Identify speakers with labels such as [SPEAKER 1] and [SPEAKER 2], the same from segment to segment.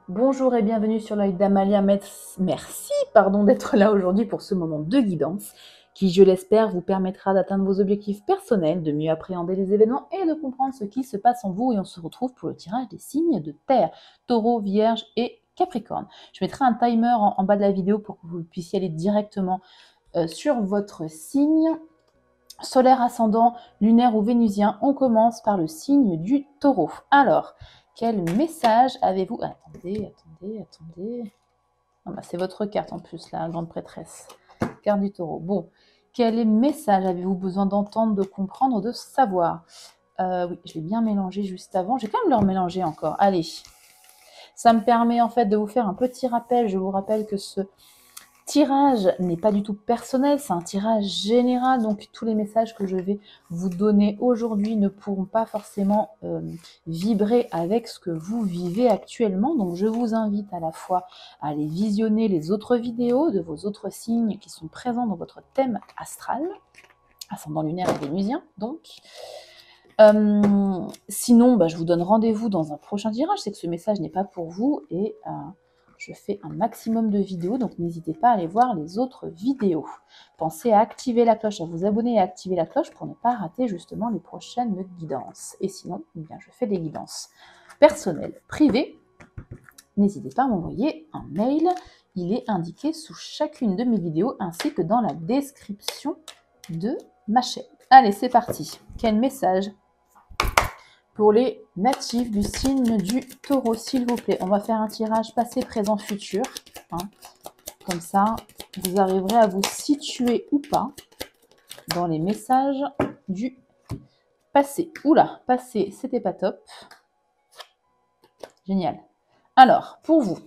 [SPEAKER 1] Bonjour et bienvenue sur l'œil d'Amalia. Merci d'être là aujourd'hui pour ce moment de guidance qui, je l'espère, vous permettra d'atteindre vos objectifs personnels, de mieux appréhender les événements et de comprendre ce qui se passe en vous. Et on se retrouve pour le tirage des signes de terre, Taureau, Vierge et Capricorne. Je mettrai un timer en bas de la vidéo pour que vous puissiez aller directement sur votre signe solaire, ascendant, lunaire ou vénusien. On commence par le signe du Taureau. Alors, quel message avez-vous? Attendez. Ah bah, c'est votre carte en plus, la grande prêtresse. Carte du Taureau. Bon, quel message avez-vous besoin d'entendre, de comprendre, de savoir? Oui, je l'ai bien mélangé juste avant. Je vais quand même le remélanger encore. Allez. Ça me permet en fait de vous faire un petit rappel. Je vous rappelle que ce tirage n'est pas du tout personnel, c'est un tirage général, donc tous les messages que je vais vous donner aujourd'hui ne pourront pas forcément vibrer avec ce que vous vivez actuellement. Donc je vous invite à la fois à aller visionner les autres vidéos de vos autres signes qui sont présents dans votre thème astral, ascendant lunaire et vénusien donc. Sinon, je vous donne rendez-vous dans un prochain tirage. C'est que ce message n'est pas pour vous et je fais un maximum de vidéos, donc n'hésitez pas à aller voir les autres vidéos. Pensez à activer la cloche, à vous abonner et à activer la cloche pour ne pas rater justement les prochaines guidances. Et sinon, je fais des guidances personnelles, privées. N'hésitez pas à m'envoyer un mail. Il est indiqué sous chacune de mes vidéos ainsi que dans la description de ma chaîne. Allez, c'est parti. Quel message pour les natifs du signe du Taureau, s'il vous plaît? On va faire un tirage passé, présent, futur. Comme ça, vous arriverez à vous situer ou pas dans les messages du passé. Oula, passé, c'était pas top. Génial. Alors, pour vous,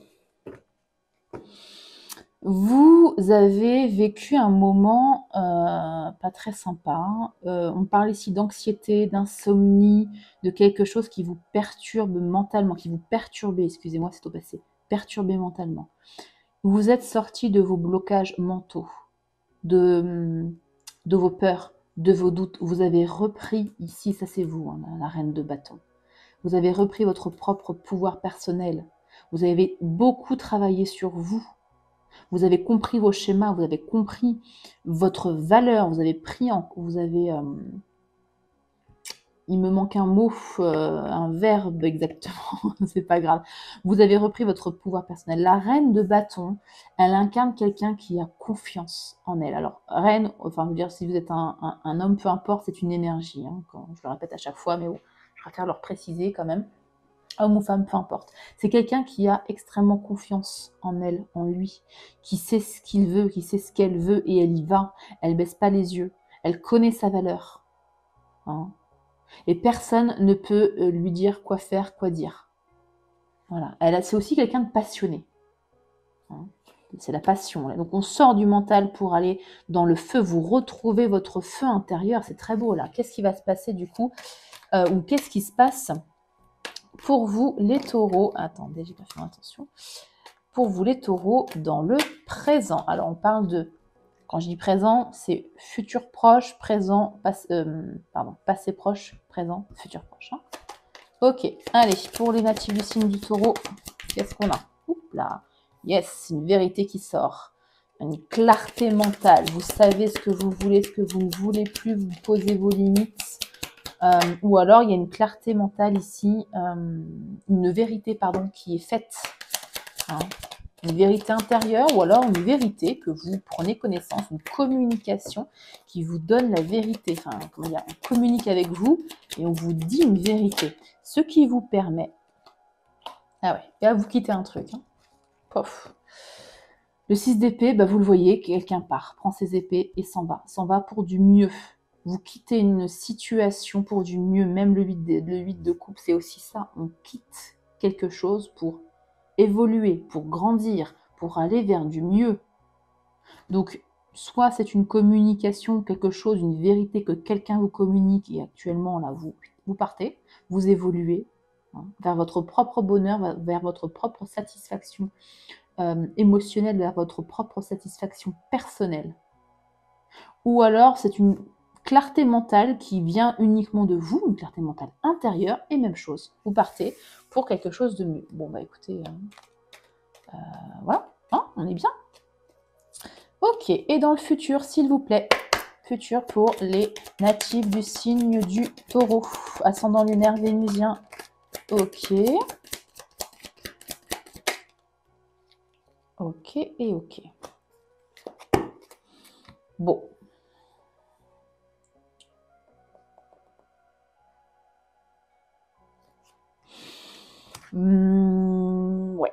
[SPEAKER 1] vous avez vécu un moment pas très sympa. On parle ici d'anxiété, d'insomnie, de quelque chose qui vous perturbe mentalement, qui vous perturbait, excusez-moi, c'est au passé, perturbé mentalement. Vous êtes sorti de vos blocages mentaux, de vos peurs, de vos doutes. Vous avez repris, ici, ça c'est vous, la reine de bâton. Vous avez repris votre propre pouvoir personnel. Vous avez beaucoup travaillé sur vous. Vous avez compris vos schémas, vous avez compris votre valeur, vous avez pris en... il me manque un mot, un verbe exactement, c'est pas grave. Vous avez repris votre pouvoir personnel. La reine de bâton, elle incarne quelqu'un qui a confiance en elle. Alors, reine, enfin, je veux dire, si vous êtes un homme, peu importe, c'est une énergie. Je le répète à chaque fois, mais bon, je préfère leur préciser quand même. Homme ou femme, peu importe. C'est quelqu'un qui a extrêmement confiance en elle, en lui, qui sait ce qu'il veut, qui sait ce qu'elle veut et elle y va. Elle baisse pas les yeux. Elle connaît sa valeur. Et personne ne peut lui dire quoi faire, quoi dire. Voilà. C'est aussi quelqu'un de passionné. C'est la passion. Donc on sort du mental pour aller dans le feu. Vous retrouvez votre feu intérieur. C'est très beau là. Qu'est-ce qui va se passer du coup ou qu'est-ce qui se passe pour vous les taureaux? Attendez, j'ai pas fait attention. Pour vous les taureaux dans le présent. Alors on parle de, quand je dis présent, c'est futur proche, présent, passé proche, présent, futur proche. Ok, allez, pour les natifs du signe du taureau, qu'est-ce qu'on a? Oups là, yes, une vérité qui sort. Une clarté mentale. Vous savez ce que vous voulez, ce que vous ne voulez plus, vous posez vos limites. Ou alors, il y a une clarté mentale ici, une vérité, qui est faite. Une vérité intérieure ou alors une vérité que vous prenez connaissance, une communication qui vous donne la vérité. Enfin, on communique avec vous et on vous dit une vérité. Ce qui vous permet... Ah ouais, et là vous quittez un truc. Pof. Le 6 d'épée, vous le voyez, quelqu'un part, prend ses épées et s'en va pour du mieux. Vous quittez une situation pour du mieux, même le 8 de coupe, c'est aussi ça, on quitte quelque chose pour évoluer, pour grandir, pour aller vers du mieux. Donc, soit c'est une communication, quelque chose, une vérité que quelqu'un vous communique et actuellement, là, vous partez, vous évoluez vers votre propre bonheur, vers votre propre satisfaction émotionnelle, vers votre propre satisfaction personnelle. Ou alors, c'est une clarté mentale qui vient uniquement de vous, une clarté mentale intérieure, et même chose, vous partez pour quelque chose de mieux. Bon, écoutez, Voilà, hein, on est bien. Ok, et dans le futur, s'il vous plaît, futur pour les natifs du signe du taureau, ascendant lunaire vénusien. Ok. Ok et ok. Bon. Ouais.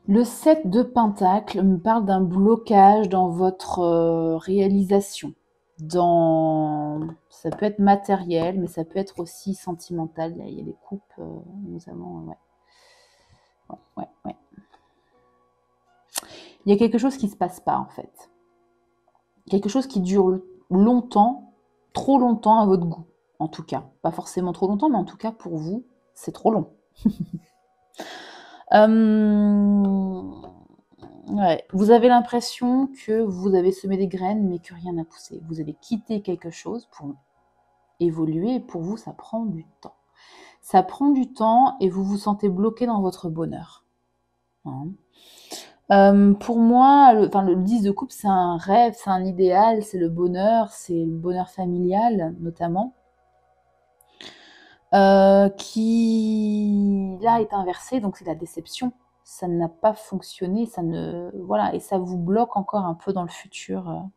[SPEAKER 1] Le 7 de Pentacle me parle d'un blocage dans votre réalisation. Ça peut être matériel, mais ça peut être aussi sentimental. Il y a des coupes, nous avons... Ouais. Il y a quelque chose qui ne se passe pas, en fait. Quelque chose qui dure longtemps, trop longtemps à votre goût, en tout cas. Pas forcément trop longtemps, mais en tout cas, pour vous, c'est trop long. Ouais. Vous avez l'impression que vous avez semé des graines, mais que rien n'a poussé. Vous avez quitté quelque chose pour évoluer, et pour vous, ça prend du temps. Ça prend du temps, et vous vous sentez bloqué dans votre bonheur. Hein. Pour moi, le 10 de coupe, c'est un rêve, c'est un idéal, c'est le bonheur familial, notamment. Qui là est inversé, donc c'est la déception. Ça n'a pas fonctionné, voilà, et ça vous bloque encore un peu dans le futur,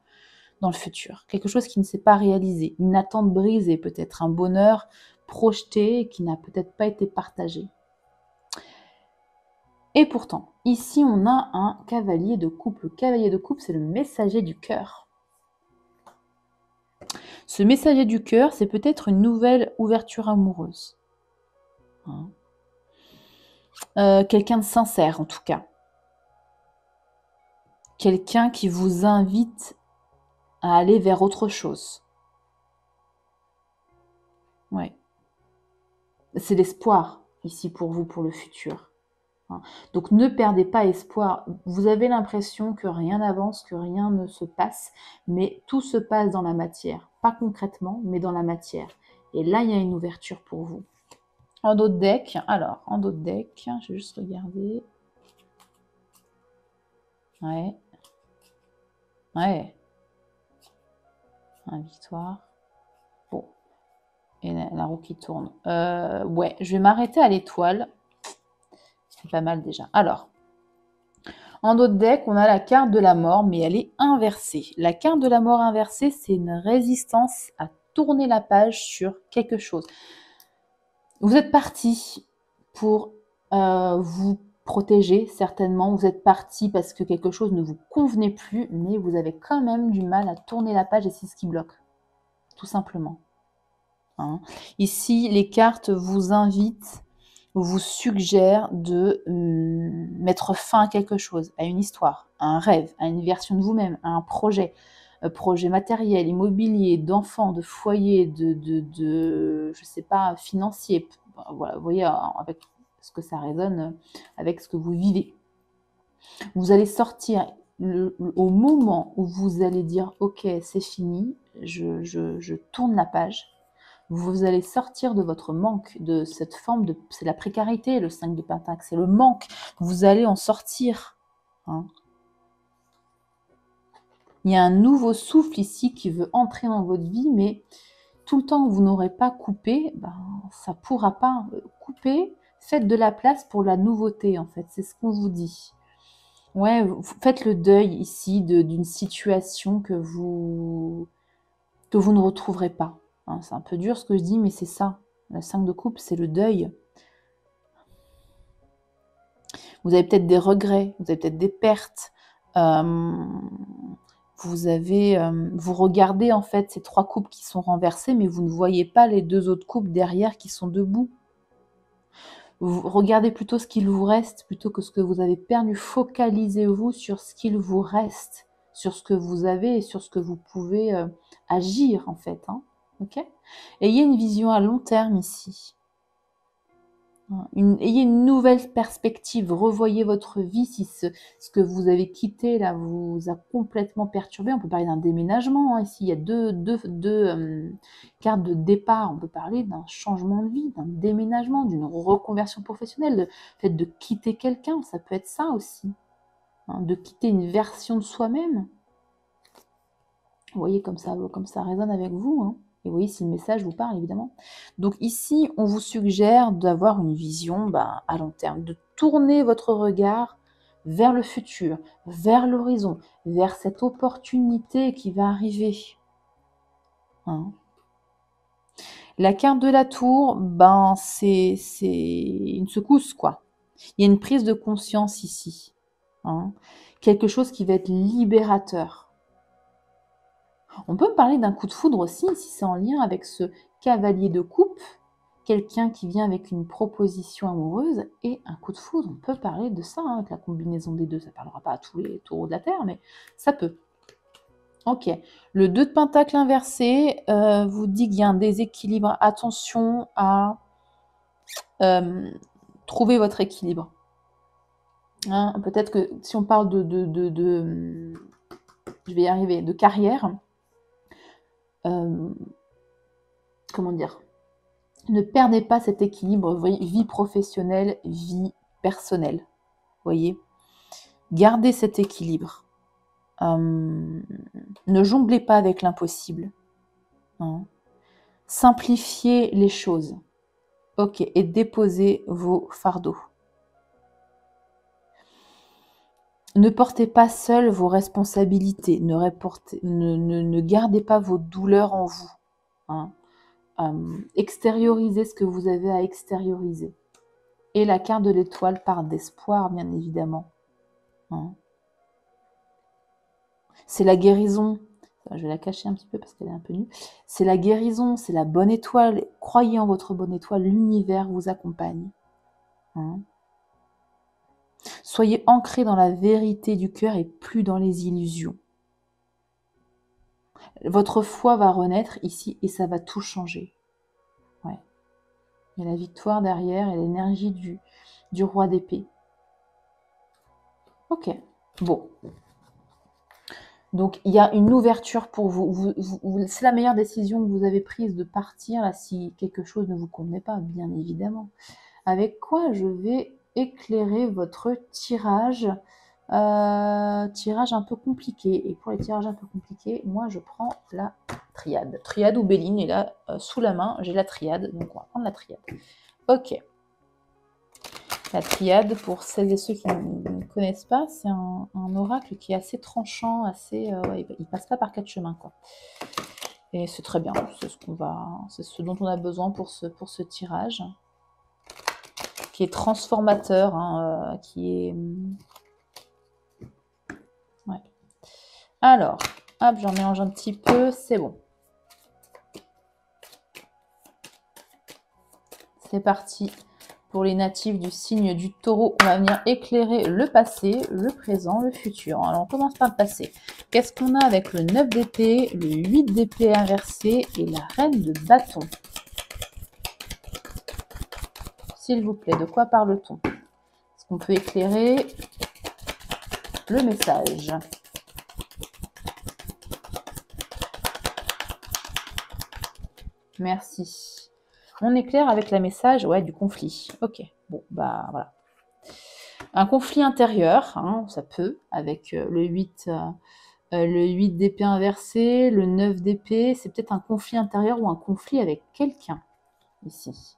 [SPEAKER 1] Quelque chose qui ne s'est pas réalisé, une attente brisée peut-être, un bonheur projeté qui n'a peut-être pas été partagé. Et pourtant, ici on a un cavalier de coupe. Le cavalier de coupe, c'est le messager du cœur. Ce messager du cœur, c'est peut-être une nouvelle ouverture amoureuse. Hein. Quelqu'un de sincère en tout cas. Quelqu'un qui vous invite à aller vers autre chose. Ouais. C'est l'espoir ici pour vous, pour le futur. Donc ne perdez pas espoir. Vous avez l'impression que rien n'avance, que rien ne se passe, mais tout se passe dans la matière. Pas concrètement, mais dans la matière. Et là, il y a une ouverture pour vous. En d'autres decks, je vais juste regarder. Ouais. Un victoire. Bon. Et la roue qui tourne. Ouais, je vais m'arrêter à l'étoile. C'est pas mal déjà. Alors, en d'autres decks, on a la carte de la mort, mais elle est inversée. La carte de la mort inversée, c'est une résistance à tourner la page sur quelque chose. Vous êtes parti pour vous protéger, certainement. Vous êtes parti parce que quelque chose ne vous convenait plus, mais vous avez quand même du mal à tourner la page et c'est ce qui bloque, tout simplement. Hein. Ici, les cartes vous invitent, vous suggèrent de mettre fin à quelque chose, à une histoire, à un rêve, à une version de vous-même, à un projet. Projet matériel, immobilier, d'enfants, de foyer, je sais pas, financier. Voilà, vous voyez, avec ce que ça résonne, avec ce que vous vivez. Vous allez sortir au moment où vous allez dire « Ok, c'est fini, je tourne la page », vous allez sortir de votre manque, de cette forme de... C'est la précarité, le 5 de Pentacle, c'est le manque. Vous allez en sortir. Hein. Il y a un nouveau souffle ici qui veut entrer dans votre vie, mais tout le temps que vous n'aurez pas coupé, ça ne pourra pas couper. Faites de la place pour la nouveauté, en fait. C'est ce qu'on vous dit. Ouais, faites le deuil ici d'une situation que vous ne retrouverez pas. Hein, c'est un peu dur ce que je dis, mais c'est ça. Le 5 de coupe, c'est le deuil. Vous avez peut-être des regrets, vous avez peut-être des pertes. Vous regardez en fait ces 3 coupes qui sont renversées, mais vous ne voyez pas les 2 autres coupes derrière qui sont debout. Vous regardez plutôt ce qu'il vous reste plutôt que ce que vous avez perdu. Focalisez-vous sur ce qu'il vous reste, sur ce que vous avez et sur ce que vous pouvez agir en fait. Hein. Okay. Ayez une vision à long terme ici. Ayez une nouvelle perspective, revoyez votre vie si ce que vous avez quitté là vous a complètement perturbé. On peut parler d'un déménagement, hein. Ici il y a deux cartes de départ. On peut parler d'un changement de vie, d'un déménagement, d'une reconversion professionnelle, le fait de quitter quelqu'un, ça peut être ça aussi, hein, de quitter une version de soi-même. Vous voyez comme ça résonne avec vous, hein. Et vous voyez si le message vous parle, évidemment. Donc ici, on vous suggère d'avoir une vision à long terme, de tourner votre regard vers le futur, vers l'horizon, vers cette opportunité qui va arriver. Hein. La carte de la tour, c'est une secousse, quoi. Il y a une prise de conscience ici. Hein. Quelque chose qui va être libérateur. On peut parler d'un coup de foudre aussi, si c'est en lien avec ce cavalier de coupe, quelqu'un qui vient avec une proposition amoureuse et un coup de foudre. On peut parler de ça, hein, avec la combinaison des deux. Ça ne parlera pas à tous les taureaux de la Terre, mais ça peut. Ok. Le 2 de Pentacle inversé vous dit qu'il y a un déséquilibre. Attention à trouver votre équilibre. Hein, peut-être que si on parle je vais y arriver, de carrière, comment dire, ne perdez pas cet équilibre, vie professionnelle, vie personnelle. Voyez, gardez cet équilibre. Ne jonglez pas avec l'impossible. Hein. Simplifiez les choses. Ok, et déposez vos fardeaux. Ne portez pas seul vos responsabilités. Ne gardez pas vos douleurs en vous. Hein. Extériorisez ce que vous avez à extérioriser. Et la carte de l'étoile part d'espoir, bien évidemment. Hein. C'est la guérison. Je vais la cacher un petit peu parce qu'elle est un peu nue. C'est la guérison, c'est la bonne étoile. Croyez en votre bonne étoile, l'univers vous accompagne. Hein. Soyez ancrés dans la vérité du cœur et plus dans les illusions. Votre foi va renaître ici et ça va tout changer. Ouais. Il y a la victoire derrière et l'énergie du roi d'épée. Ok, bon. Donc, il y a une ouverture pour vous. C'est la meilleure décision que vous avez prise de partir là, si quelque chose ne vous convenait pas, bien évidemment. Avec quoi je vais éclairer votre tirage. Tirage un peu compliqué. Et pour les tirages un peu compliqués, moi, je prends la triade. Triade ou Béline. Et là, sous la main, j'ai la triade. Donc, on va prendre la triade. Ok. La triade, pour celles et ceux qui ne connaissent pas, c'est un oracle qui est assez tranchant, assez, ouais, il passe pas par quatre chemins, quoi. Et c'est très bien, c'est ce dont on a besoin pour ce tirage, qui est transformateur, hein, qui est, ouais. Alors, hop, j'en mélange un petit peu, c'est bon. C'est parti. Pour les natifs du signe du taureau, on va venir éclairer le passé, le présent, le futur. Alors, on commence par le passé. Qu'est-ce qu'on a avec le 9 d'épée, le 8 d'épée inversé et la reine de bâton? S'il vous plaît, de quoi parle-t-on? Est-ce qu'on peut éclairer le message? Merci. On éclaire avec la message, ouais, du conflit. Ok, bon, voilà. Un conflit intérieur, hein, ça peut, avec le 8 d'épée inversé, le 9 d'épée, c'est peut-être un conflit intérieur ou un conflit avec quelqu'un, ici.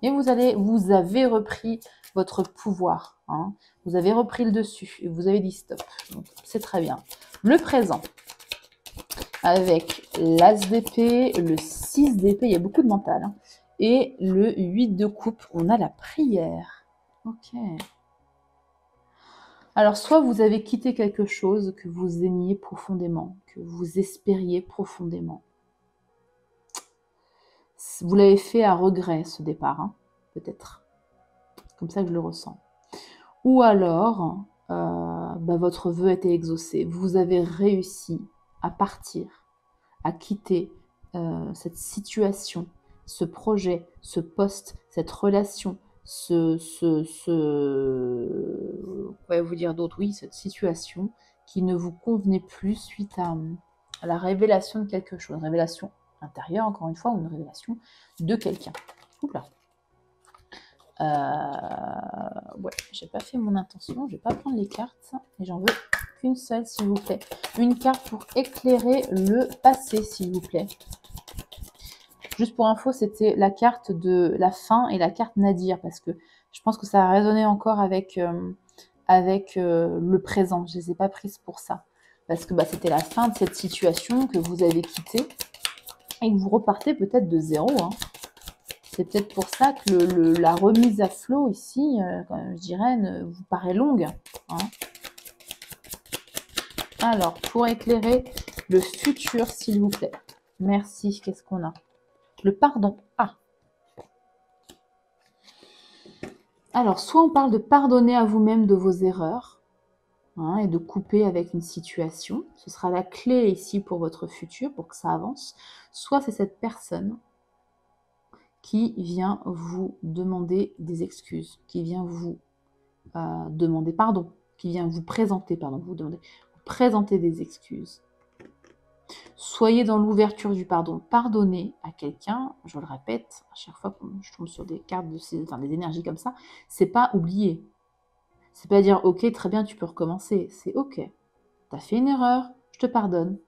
[SPEAKER 1] Et vous avez repris votre pouvoir, hein, vous avez repris le dessus, et vous avez dit stop, donc c'est très bien. Le présent, avec l'as d'épée, le 6 d'épée, il y a beaucoup de mental, hein, et le 8 de coupe, on a la prière. Ok. Alors, soit vous avez quitté quelque chose que vous aimiez profondément, que vous espériez profondément. Vous l'avez fait à regret, ce départ, hein, peut-être. Comme ça que je le ressens. Ou alors, votre vœu a été exaucé. Vous avez réussi à partir, à quitter cette situation, ce projet, ce poste, cette relation, Quoi vous dire d'autre? Oui, cette situation qui ne vous convenait plus suite à la révélation de quelque chose. Une révélation intérieure, encore une fois, ou une révélation de quelqu'un. Oula. Ouais, j'ai pas fait mon intention, je vais pas prendre les cartes, et j'en veux qu'une seule, s'il vous plaît. Une carte pour éclairer le passé, s'il vous plaît. Juste pour info, c'était la carte de la fin et la carte Nadir, parce que je pense que ça a résonné encore avec, le présent. Je ne les ai pas prises pour ça. Parce que c'était la fin de cette situation que vous avez quittée et que vous repartez peut-être de zéro. Hein. C'est peut-être pour ça que la remise à flot ici, je dirais, vous paraît longue. Hein. Alors, pour éclairer le futur, s'il vous plaît. Merci. Qu'est-ce qu'on a? Le pardon. Ah. Alors, soit on parle de pardonner à vous-même de vos erreurs, hein, et de couper avec une situation. Ce sera la clé ici pour votre futur, pour que ça avance. Soit c'est cette personne qui vient vous demander des excuses, qui vient vous demander pardon, qui vient vous présenter, vous présenter des excuses. Soyez dans l'ouverture du pardon. Pardonnez à quelqu'un, je le répète, à chaque fois que je tombe sur des cartes, des énergies comme ça, c'est pas oublier. C'est pas dire, ok, très bien, tu peux recommencer. C'est ok, t'as fait une erreur, je te pardonne.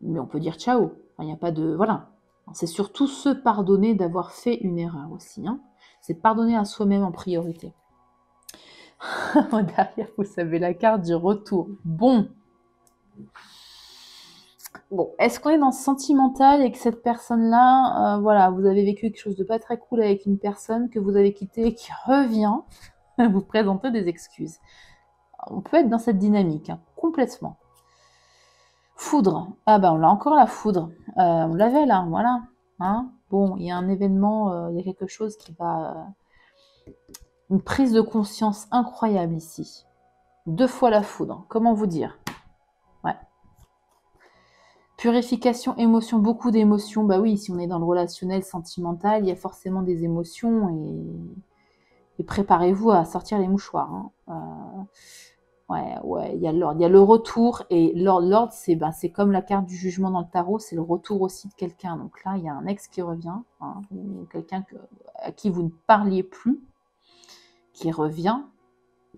[SPEAKER 1] Mais on peut dire ciao. Il n'y a pas de... Voilà. C'est surtout se pardonner d'avoir fait une erreur aussi. Hein. C'est pardonner à soi-même en priorité. Derrière, vous savez, la carte du retour. Bon, est-ce qu'on est dans le sentimental et que cette personne-là, voilà, vous avez vécu quelque chose de pas très cool avec une personne que vous avez quittée et qui revient vous présenter des excuses. On peut être dans cette dynamique, hein, complètement. Foudre. Ah on l'a encore la foudre. On l'avait là, voilà. Hein, bon, il y a un événement, il y a quelque chose qui va... une prise de conscience incroyable ici. 2 fois la foudre. Comment vous dire? Ouais. Purification, émotion, beaucoup d'émotions. Bah oui, si on est dans le relationnel sentimental, il y a forcément des émotions et préparez-vous à sortir les mouchoirs. Hein. Ouais, il y a l'ordre. Il y a le retour et l'ordre, c'est comme la carte du jugement dans le tarot, c'est le retour aussi de quelqu'un. Donc là, il y a un ex qui revient, hein, ou quelqu'un à qui vous ne parliez plus, qui revient.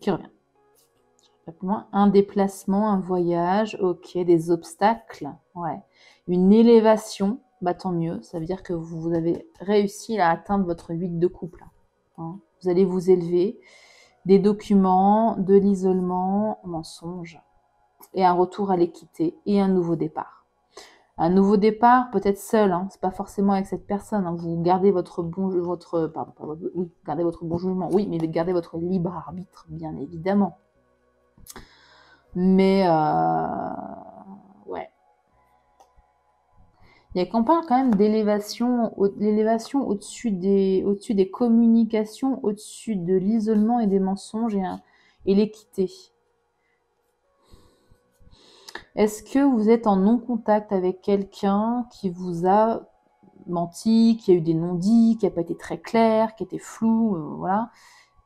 [SPEAKER 1] Pas plus loin. Un déplacement, un voyage, ok, des obstacles, ouais. Une élévation, tant mieux, ça veut dire que vous avez réussi à atteindre votre 8 de couple. Hein. Vous allez vous élever. Des documents, de l'isolement, mensonge, et un retour à l'équité et un nouveau départ. Un nouveau départ, peut-être seul, hein, c'est pas forcément avec cette personne. Hein, vous gardez gardez votre bon jugement, oui, mais gardez votre libre arbitre, bien évidemment. Mais ouais. Il y a qu'on parle quand même d'élévation, l'élévation au-dessus des communications, au-dessus de l'isolement et des mensonges et l'équité. Est-ce que vous êtes en non-contact avec quelqu'un qui vous a menti, qui a eu des non-dits, qui n'a pas été très clair, qui était flou, voilà.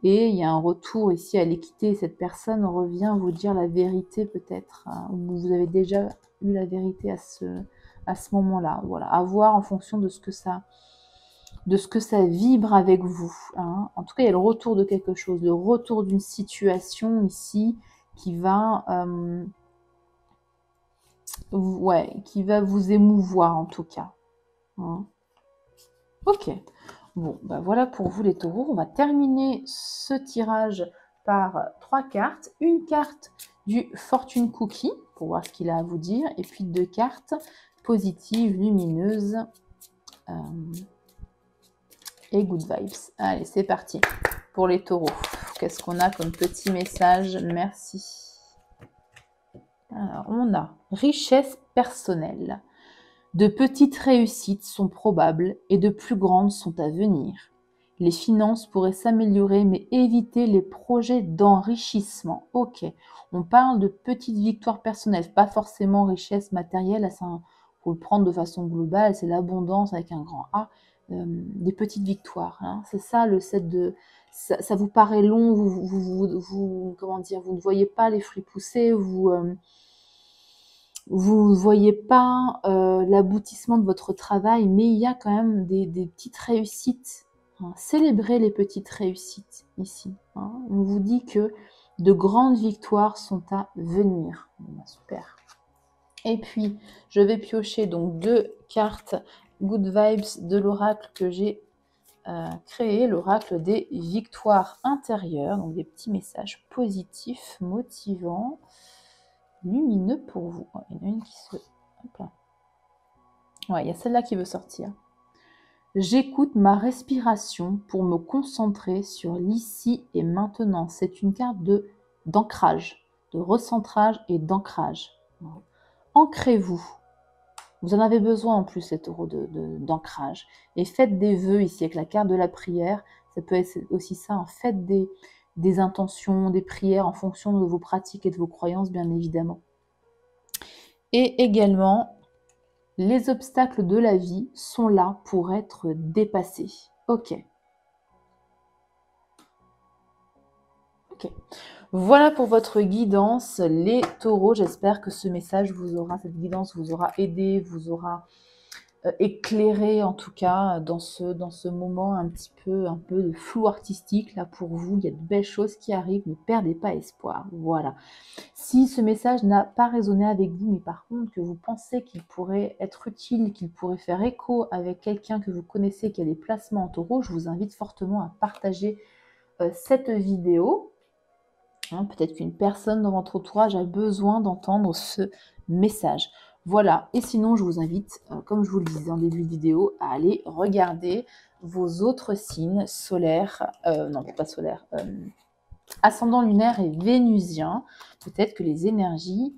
[SPEAKER 1] Et il y a un retour ici à l'équité. Cette personne revient vous dire la vérité peut-être, hein, ou vous avez déjà eu la vérité à ce moment-là. Voilà, à voir en fonction de ce que ça vibre avec vous. Hein. En tout cas, il y a le retour de quelque chose, le retour d'une situation ici qui va... qui va vous émouvoir en tout cas. Hein. Ok. Bon, voilà pour vous les taureaux. On va terminer ce tirage par 3 cartes. Une carte du Fortune Cookie, pour voir ce qu'il a à vous dire. Et puis 2 cartes positives, lumineuses et good vibes. Allez, c'est parti pour les taureaux. Qu'est-ce qu'on a comme petit message? Merci. Alors, on a richesse personnelle. De petites réussites sont probables et de plus grandes sont à venir. Les finances pourraient s'améliorer, mais évitez les projets d'enrichissement. Ok, on parle de petites victoires personnelles, pas forcément richesse matérielle, il faut le prendre de façon globale, c'est l'abondance avec un grand A, des petites victoires. Hein. C'est ça le 7 de... Ça vous paraît long, comment dire, vous ne voyez pas les fruits pousser, vous ne voyez pas l'aboutissement de votre travail, mais il y a quand même des petites réussites. Hein. Célébrez les petites réussites ici. Hein. On vous dit que de grandes victoires sont à venir. Super. Et puis, je vais piocher donc 2 cartes Good Vibes de l'oracle que j'ai créé, l'oracle des victoires intérieures, donc des petits messages positifs, motivants, lumineux pour vous. Il y en a une qui se... Hop là. Ouais, il y a celle-là qui veut sortir. J'écoute ma respiration pour me concentrer sur l'ici et maintenant. C'est une carte d'ancrage, de recentrage et d'ancrage. Ancrez-vous. Vous en avez besoin en plus, cet taureau d'ancrage. Et faites des vœux ici avec la carte de la prière. Ça peut être aussi ça. Hein. Faites des intentions, des prières en fonction de vos pratiques et de vos croyances, bien évidemment. Et également, les obstacles de la vie sont là pour être dépassés. Ok. Ok. Voilà pour votre guidance, les taureaux. J'espère que ce message vous aura, cette guidance vous aura aidé, vous aura éclairé en tout cas dans ce moment un peu de flou artistique là pour vous. Il y a de belles choses qui arrivent, ne perdez pas espoir. Voilà. Si ce message n'a pas résonné avec vous, mais par contre que vous pensez qu'il pourrait être utile, qu'il pourrait faire écho avec quelqu'un que vous connaissez qui a des placements en taureau, je vous invite fortement à partager cette vidéo. Hein, peut-être qu'une personne dans votre entourage a besoin d'entendre ce message. Voilà, et sinon je vous invite, comme je vous le disais en début de vidéo, à aller regarder vos autres signes solaires, non pas solaires, ascendant lunaire et vénusien. Peut-être que les énergies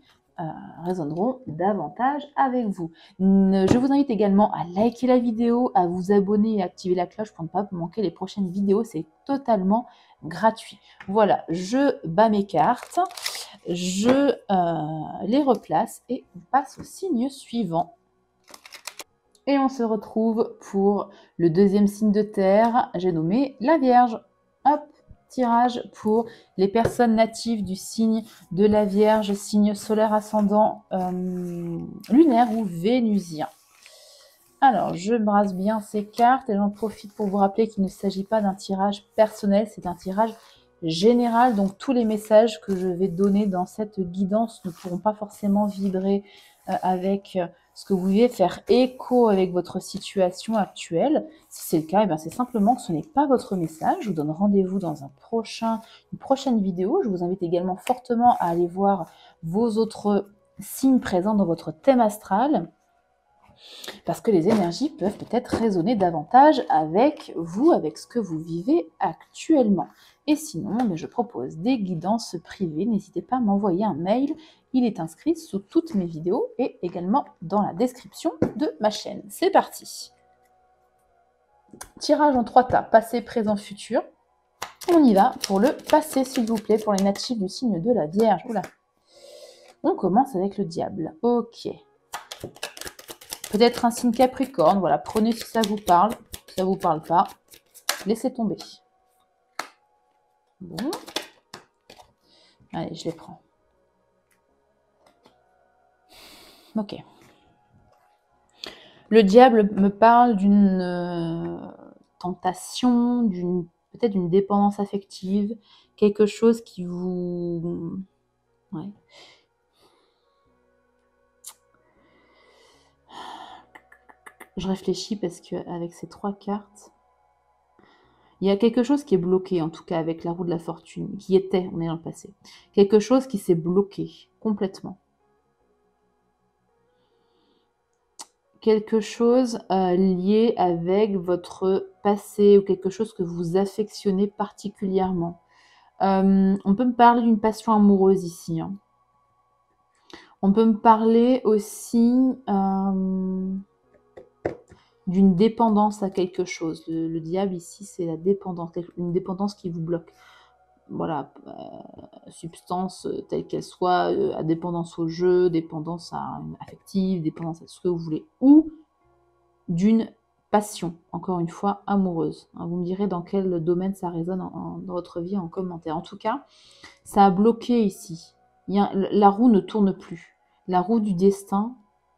[SPEAKER 1] résonneront davantage avec vous. Je vous invite également à liker la vidéo, à vous abonner et à activer la cloche pour ne pas manquer les prochaines vidéos. C'est totalement gratuit. Voilà, je bats mes cartes, je les replace et on passe au signe suivant. Et on se retrouve pour le deuxième signe de terre. J'ai nommé la Vierge. Hop, tirage pour les personnes natives du signe de la Vierge, signe solaire ascendant lunaire ou vénusien. Alors, je brasse bien ces cartes et j'en profite pour vous rappeler qu'il ne s'agit pas d'un tirage personnel, c'est un tirage général. Donc, tous les messages que je vais donner dans cette guidance ne pourront pas forcément vibrer avec ce que vous vivez, faire écho avec votre situation actuelle. Si c'est le cas, c'est simplement que ce n'est pas votre message. Je vous donne rendez-vous dans une prochaine vidéo. Je vous invite également fortement à aller voir vos autres signes présents dans votre thème astral, parce que les énergies peuvent peut-être résonner davantage avec vous, avec ce que vous vivez actuellement. Et sinon, je propose des guidances privées. N'hésitez pas à m'envoyer un mail. Il est inscrit sous toutes mes vidéos et également dans la description de ma chaîne. C'est parti. Tirage en 3 tas, passé, présent, futur. On y va pour le passé, s'il vous plaît, pour les natifs du signe de la Vierge. Oula. On commence avec le diable. Ok. Peut-être un signe Capricorne, voilà, prenez si ça vous parle. Si ça ne vous parle pas, laissez tomber. Bon. Allez, je les prends. Ok. Le diable me parle d'une tentation, peut-être d'une dépendance affective, quelque chose qui vous... Ouais. Je réfléchis parce qu'avec ces 3 cartes, il y a quelque chose qui est bloqué, en tout cas avec la roue de la fortune, qui était, on est dans le passé. Quelque chose qui s'est bloqué complètement. Quelque chose lié avec votre passé ou quelque chose que vous affectionnez particulièrement. On peut me parler d'une passion amoureuse ici. Hein. On peut me parler aussi d'une dépendance à quelque chose. Le diable ici, c'est la dépendance, une dépendance qui vous bloque. Voilà, substance telle qu'elle soit, dépendance au jeu, dépendance affective, dépendance à ce que vous voulez, ou d'une passion, encore une fois, amoureuse. Hein, vous me direz dans quel domaine ça résonne dans votre vie en commentaire. En tout cas, ça a bloqué ici. La roue ne tourne plus. La roue du destin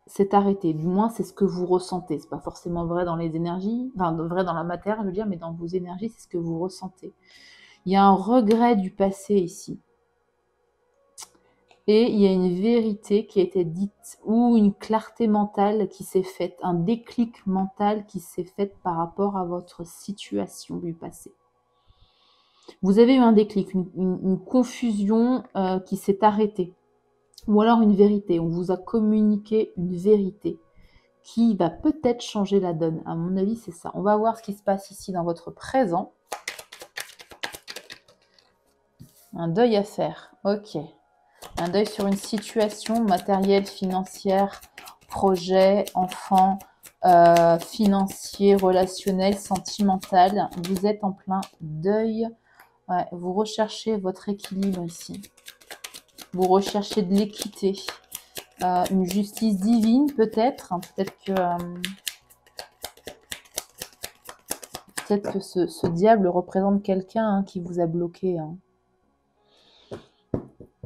[SPEAKER 1] s'est arrêtée. Du moins, c'est ce que vous ressentez. C'est pas forcément vrai dans les énergies, enfin vrai dans la matière, je veux dire, mais dans vos énergies, c'est ce que vous ressentez. Il y a un regret du passé ici. Et il y a une vérité qui a été dite ou une clarté mentale qui s'est faite, un déclic mental qui s'est fait par rapport à votre situation du passé. Vous avez eu un déclic, une confusion qui s'est arrêtée. Ou alors une vérité, on vous a communiqué une vérité qui va peut-être changer la donne. À mon avis, c'est ça. On va voir ce qui se passe ici dans votre présent. Un deuil à faire. Ok. Un deuil sur une situation matérielle, financière, projet, enfant, financier, relationnel, sentimental. Vous êtes en plein deuil. Ouais, vous recherchez votre équilibre ici. Vous recherchez de l'équité. Une justice divine peut-être. Hein, peut-être que ce diable représente quelqu'un hein, qui vous a bloqué. Hein.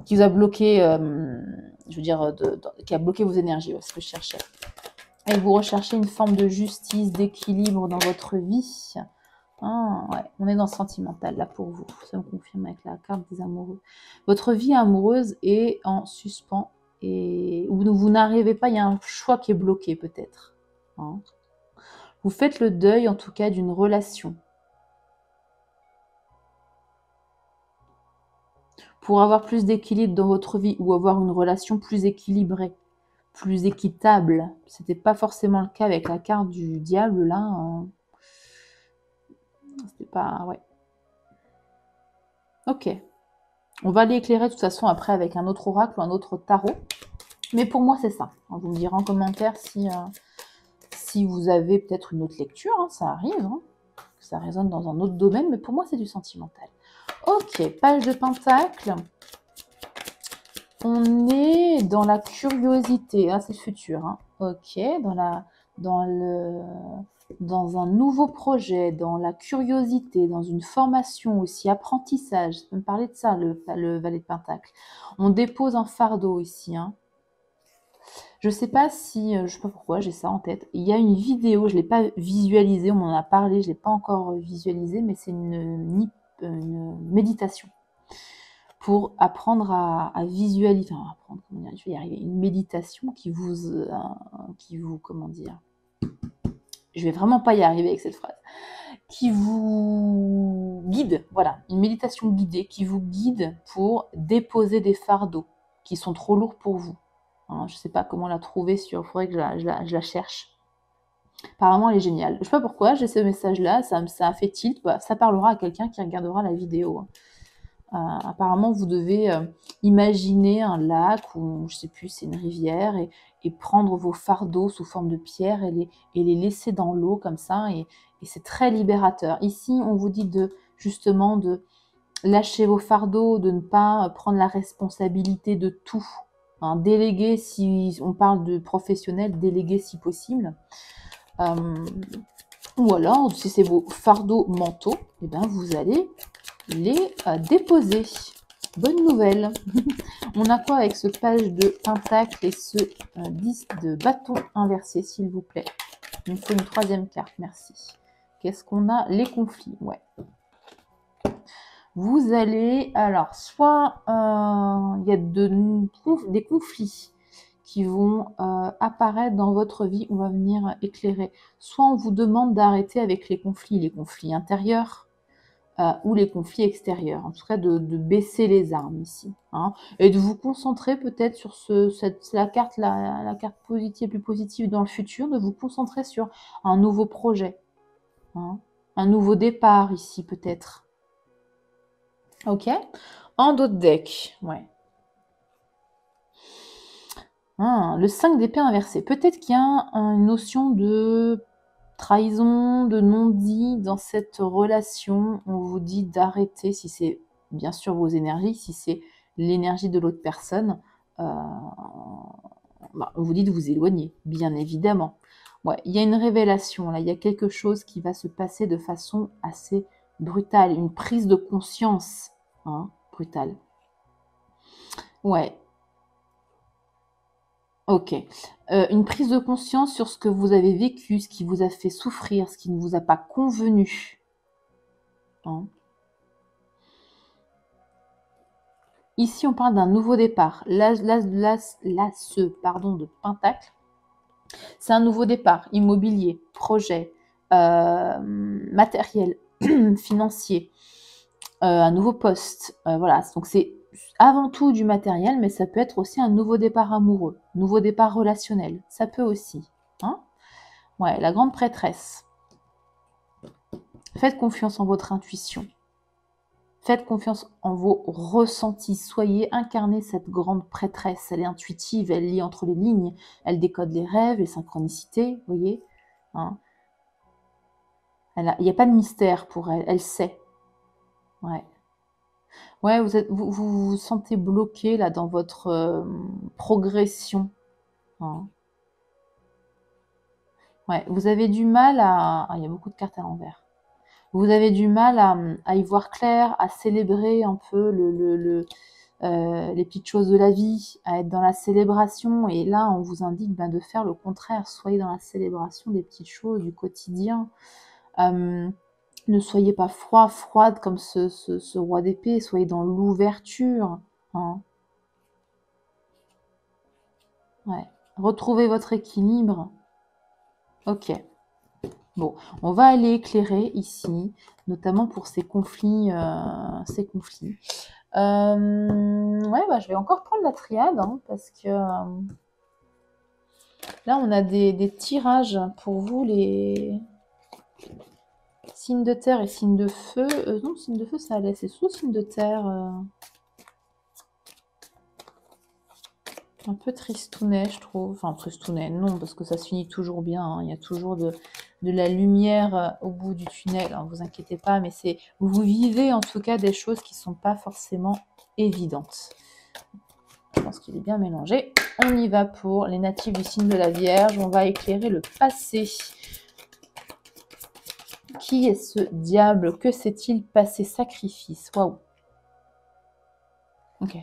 [SPEAKER 1] Qui vous a bloqué, je veux dire, qui a bloqué vos énergies, ouais, c'est ce que je cherchais. Et vous recherchez une forme de justice, d'équilibre dans votre vie. Ah, ouais, on est dans le sentimental, là, pour vous. Ça me confirme avec la carte des amoureux. Votre vie amoureuse est en suspens et vous n'arrivez pas, il y a un choix qui est bloqué, peut-être. Hein. Vous faites le deuil, en tout cas, d'une relation. Pour avoir plus d'équilibre dans votre vie ou avoir une relation plus équilibrée, plus équitable. C'était pas forcément le cas avec la carte du diable, là. C'était pas... Ouais. Ok. On va l'éclairer de toute façon après avec un autre oracle ou un autre tarot. Mais pour moi, c'est ça. Vous me direz en commentaire si vous avez peut-être une autre lecture. Hein, ça arrive. Hein, ça résonne dans un autre domaine. Mais pour moi, c'est du sentimental. Ok. Page de Pentacle. On est dans la curiosité, hein, c'est le futur. Hein. Ok, dans un nouveau projet, dans la curiosité, dans une formation aussi, apprentissage. Ça peut me parler de ça, le valet de Pentacle. On dépose un fardeau ici. Hein. Je ne sais pas si, je sais pas pourquoi, j'ai ça en tête. Il y a une vidéo, je ne l'ai pas visualisée, on m'en a parlé, je ne l'ai pas encore visualisée, mais c'est une méditation. Pour apprendre à visualiser, enfin apprendre, comment dire, je vais y arriver, une méditation qui vous, comment dire, je vais vraiment pas y arriver avec cette phrase, qui vous guide, voilà, une méditation guidée qui vous guide pour déposer des fardeaux qui sont trop lourds pour vous. Alors, je sais pas comment la trouver il faudrait que je la cherche. Apparemment, elle est géniale. Je sais pas pourquoi, j'ai ce message-là, ça a fait tilt, bah, ça parlera à quelqu'un qui regardera la vidéo. Apparemment, vous devez imaginer un lac ou, je sais plus, c'est une rivière et prendre vos fardeaux sous forme de pierre et les laisser dans l'eau comme ça. Et c'est très libérateur. Ici, on vous dit justement de lâcher vos fardeaux, de ne pas prendre la responsabilité de tout. Hein, déléguer, si on parle de professionnel, déléguer si possible. Ou alors, si c'est vos fardeaux mentaux, eh ben, vous allez les déposer. Bonne nouvelle. On a quoi avec ce page de Pentacle et ce 10 de bâton inversé, s'il vous plaît. Il me faut une troisième carte, merci. Qu'est-ce qu'on a? Les conflits, ouais. Vous allez, alors, soit il y a des conflits qui vont apparaître dans votre vie, on va venir éclairer. Soit on vous demande d'arrêter avec les conflits intérieurs, ou les conflits extérieurs, en tout cas de baisser les armes ici, hein, et de vous concentrer peut-être sur la carte positive, plus positive dans le futur, de vous concentrer sur un nouveau projet, hein, un nouveau départ ici peut-être. Ok, en d'autres decks, ouais. Le 5 d'épée inversé. Peut-être qu'il y a une notion de trahison, de non-dit dans cette relation. On vous dit d'arrêter, si c'est bien sûr vos énergies, si c'est l'énergie de l'autre personne, on vous dit de vous éloigner, bien évidemment. Ouais, il y a une révélation là, il y a quelque chose qui va se passer de façon assez brutale, une prise de conscience, hein, brutale. Ouais, ok. Une prise de conscience sur ce que vous avez vécu, ce qui vous a fait souffrir, ce qui ne vous a pas convenu, hein. Ici, on parle d'un nouveau départ. L'as pardon, de Pentacle, c'est un nouveau départ, immobilier, projet, matériel, financier, un nouveau poste. Voilà, donc c'est avant tout du matériel, mais ça peut être aussi un nouveau départ amoureux, nouveau départ relationnel. Ça peut aussi. Hein, ouais, la grande prêtresse. Faites confiance en votre intuition. Faites confiance en vos ressentis. Soyez incarnée cette grande prêtresse. Elle est intuitive, elle lit entre les lignes, elle décode les rêves, les synchronicités, vous voyez, hein. Il n'y a pas de mystère pour elle, elle sait. Ouais. Ouais, vous sentez bloqué là dans votre progression, hein. Ouais, vous avez du mal à... Ah, il y a beaucoup de cartes à l'envers. Vous avez du mal à y voir clair, à célébrer un peu les petites choses de la vie, à être dans la célébration. Et là, on vous indique de faire le contraire. Soyez dans la célébration des petites choses du quotidien. Ne soyez pas froide comme ce roi d'épée. Soyez dans l'ouverture, hein. Ouais. Retrouvez votre équilibre. Ok. Bon, on va aller éclairer ici, notamment pour ces conflits. Ouais, je vais encore prendre la triade, hein, parce que là, on a des tirages pour vous, les signes de terre et signes de feu. Non, signes de feu, ça allait, c'est sous signes de terre. Un peu tristounet, je trouve. Enfin, tristounet, non, parce que ça se finit toujours bien, hein. Il y a toujours de la lumière au bout du tunnel, hein, vous inquiétez pas, mais vous vivez en tout cas des choses qui ne sont pas forcément évidentes. Je pense qu'il est bien mélangé. On y va pour les natifs du signe de la Vierge. On va éclairer le passé. Qui est ce diable? Que s'est-il passé? Sacrifice. Waouh. Ok.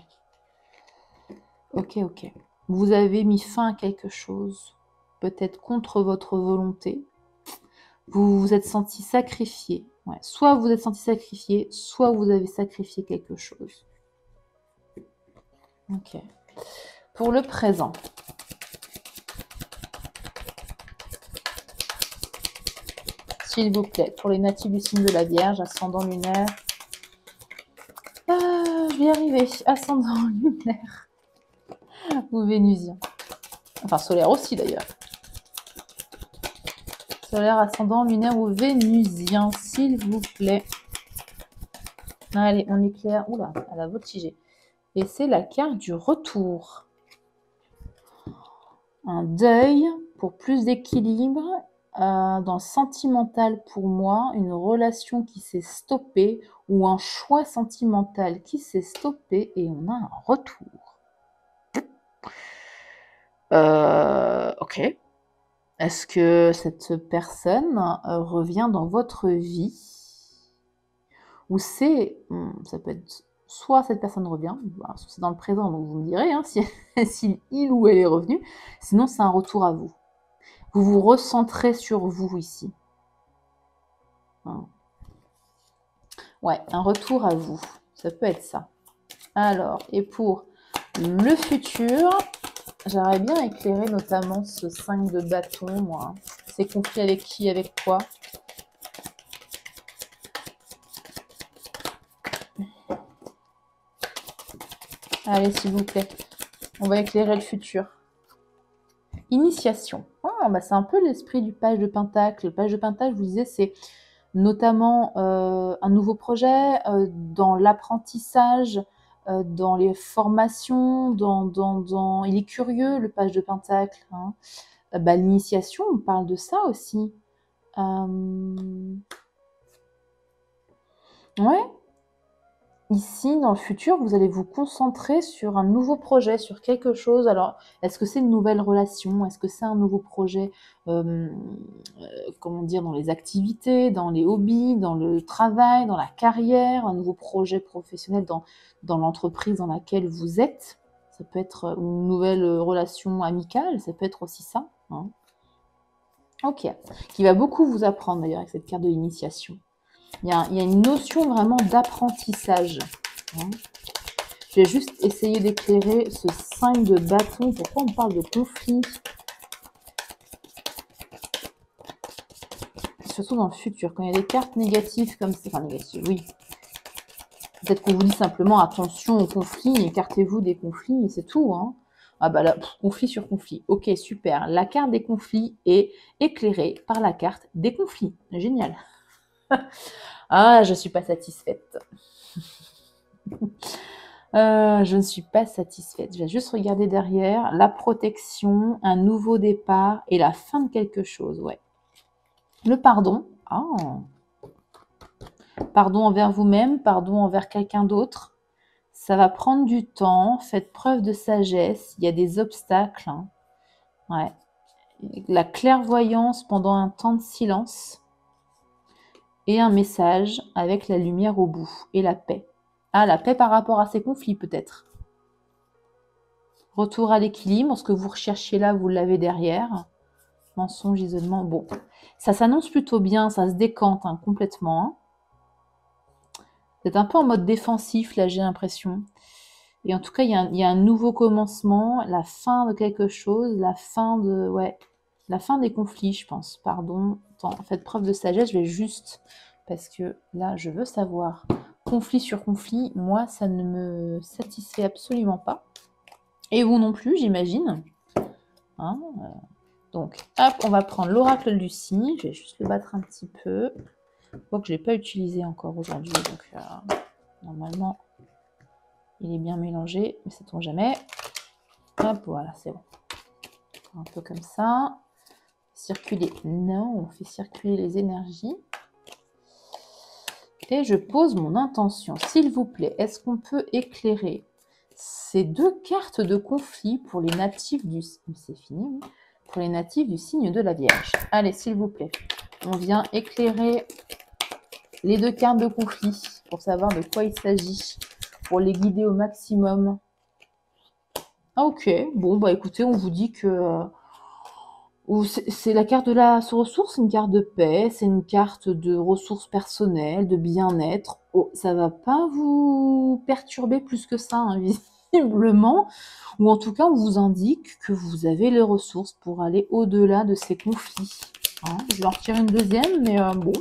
[SPEAKER 1] Ok. Vous avez mis fin à quelque chose, peut-être contre votre volonté. Vous vous êtes senti sacrifié. Ouais. Soit vous êtes senti sacrifié, soit vous avez sacrifié quelque chose. Ok. Pour le présent. S'il vous plaît, pour les natifs du signe de la Vierge, ascendant lunaire. Je vais y arriver. Ascendant lunaire ou vénusien. Enfin, solaire aussi d'ailleurs. Solaire, ascendant, lunaire ou vénusien, s'il vous plaît. Allez, on éclaire. Oula, elle a voltigé. Et c'est la carte du retour. Un deuil pour plus d'équilibre. Dans le sentimental pour moi, une relation qui s'est stoppée ou un choix sentimental qui s'est stoppé et on a un retour. Ok. Est-ce que cette personne revient dans votre vie? Ou ça peut être soit cette personne revient, c'est dans le présent, donc vous me direz hein, si il ou elle est revenu, sinon c'est un retour à vous. Vous vous recentrez sur vous ici. Ouais, un retour à vous, ça peut être ça. Alors, et pour le futur, j'aimerais bien éclairer notamment ce 5 de bâton, moi. C'est conflit avec qui, avec quoi? Allez, s'il vous plaît. On va éclairer le futur. Initiation. C'est un peu l'esprit du page de Pentacle. Le page de Pentacle, je vous disais, c'est notamment un nouveau projet dans l'apprentissage, dans les formations, il est curieux, le page de Pentacle, hein. L'initiation, on parle de ça aussi. Ouais. ici, dans le futur, vous allez vous concentrer sur un nouveau projet, sur quelque chose. Alors, est-ce que c'est une nouvelle relation? Est-ce que c'est un nouveau projet, comment dire, dans les activités, dans les hobbies, dans le travail, dans la carrière, un nouveau projet professionnel dans l'entreprise dans laquelle vous êtes? Ça peut être une nouvelle relation amicale, ça peut être aussi ça, hein. Ok, qui va beaucoup vous apprendre d'ailleurs avec cette carte de l'initiation. Il y a une notion vraiment d'apprentissage, hein. Je vais juste essayer d'éclairer ce 5 de bâton. Pourquoi on parle de conflit? Surtout dans le futur, quand il y a des cartes négatives comme ça, enfin négatives, oui. Peut-être qu'on vous dit simplement attention aux conflits, écartez-vous des conflits et c'est tout, hein. Ah bah là, conflit sur conflit. Ok, super. La carte des conflits est éclairée par la carte des conflits. Génial. Ah, je ne suis pas satisfaite. Je ne suis pas satisfaite. Je vais juste regarder derrière. La protection, un nouveau départ et la fin de quelque chose. Ouais. Le pardon. Ah. Pardon envers vous-même, pardon envers quelqu'un d'autre. Ça va prendre du temps. Faites preuve de sagesse. Il y a des obstacles, hein. Ouais. La clairvoyance pendant un temps de silence. Et un message avec la lumière au bout. Et la paix. Ah, la paix par rapport à ces conflits, peut-être. Retour à l'équilibre. Ce que vous recherchiez là, vous l'avez derrière. Mensonge, isolement. Bon, ça s'annonce plutôt bien. Ça se décante, hein, complètement, hein. Vous êtes un peu en mode défensif, là, j'ai l'impression. Et en tout cas, il y a un nouveau commencement, la fin de quelque chose, la fin de... Ouais, la fin des conflits, je pense. Pardon. Attends, faites preuve de sagesse, je vais juste... Parce que là, je veux savoir. Conflit sur conflit, moi, ça ne me satisfait absolument pas. Et vous non plus, j'imagine. Hein, donc, hop, on va prendre l'oracle du cygne. Je vais juste le battre un petit peu. Je vois que je ne l'ai pas utilisé encore aujourd'hui. Donc, normalement, il est bien mélangé. Mais sait-on jamais. Hop, voilà, c'est bon. Un peu comme ça. Circuler. Non, on fait circuler les énergies. Et je pose mon intention. S'il vous plaît, est-ce qu'on peut éclairer ces deux cartes de conflit pour les natifs du... C'est fini, oui. Pour les natifs du signe de la Vierge. Allez, s'il vous plaît. On vient éclairer les deux cartes de conflit pour savoir de quoi il s'agit. Pour les guider au maximum. Ah, ok. Bon, bah écoutez, on vous dit que... c'est la carte de la ressource, c'est une carte de paix, c'est une carte de ressources personnelles, de bien-être. Oh, ça va pas vous perturber plus que ça, hein, visiblement. Ou en tout cas, on vous indique que vous avez les ressources pour aller au-delà de ces conflits. Hein, je vais en retirer une deuxième, mais bon.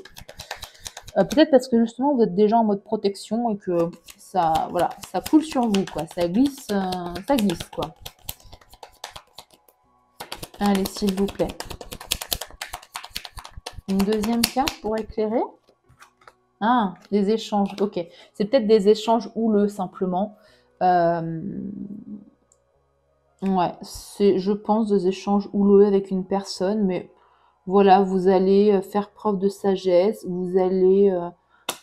[SPEAKER 1] Peut-être parce que justement, vous êtes déjà en mode protection et que ça, voilà, ça coule sur vous, quoi. Ça glisse, quoi. Allez, s'il vous plaît. Une deuxième carte pour éclairer. Ah, des échanges. Ok. C'est peut-être des échanges houleux, simplement. Ouais, c'est, je pense, des échanges houleux avec une personne. Mais voilà, vous allez faire preuve de sagesse. Vous allez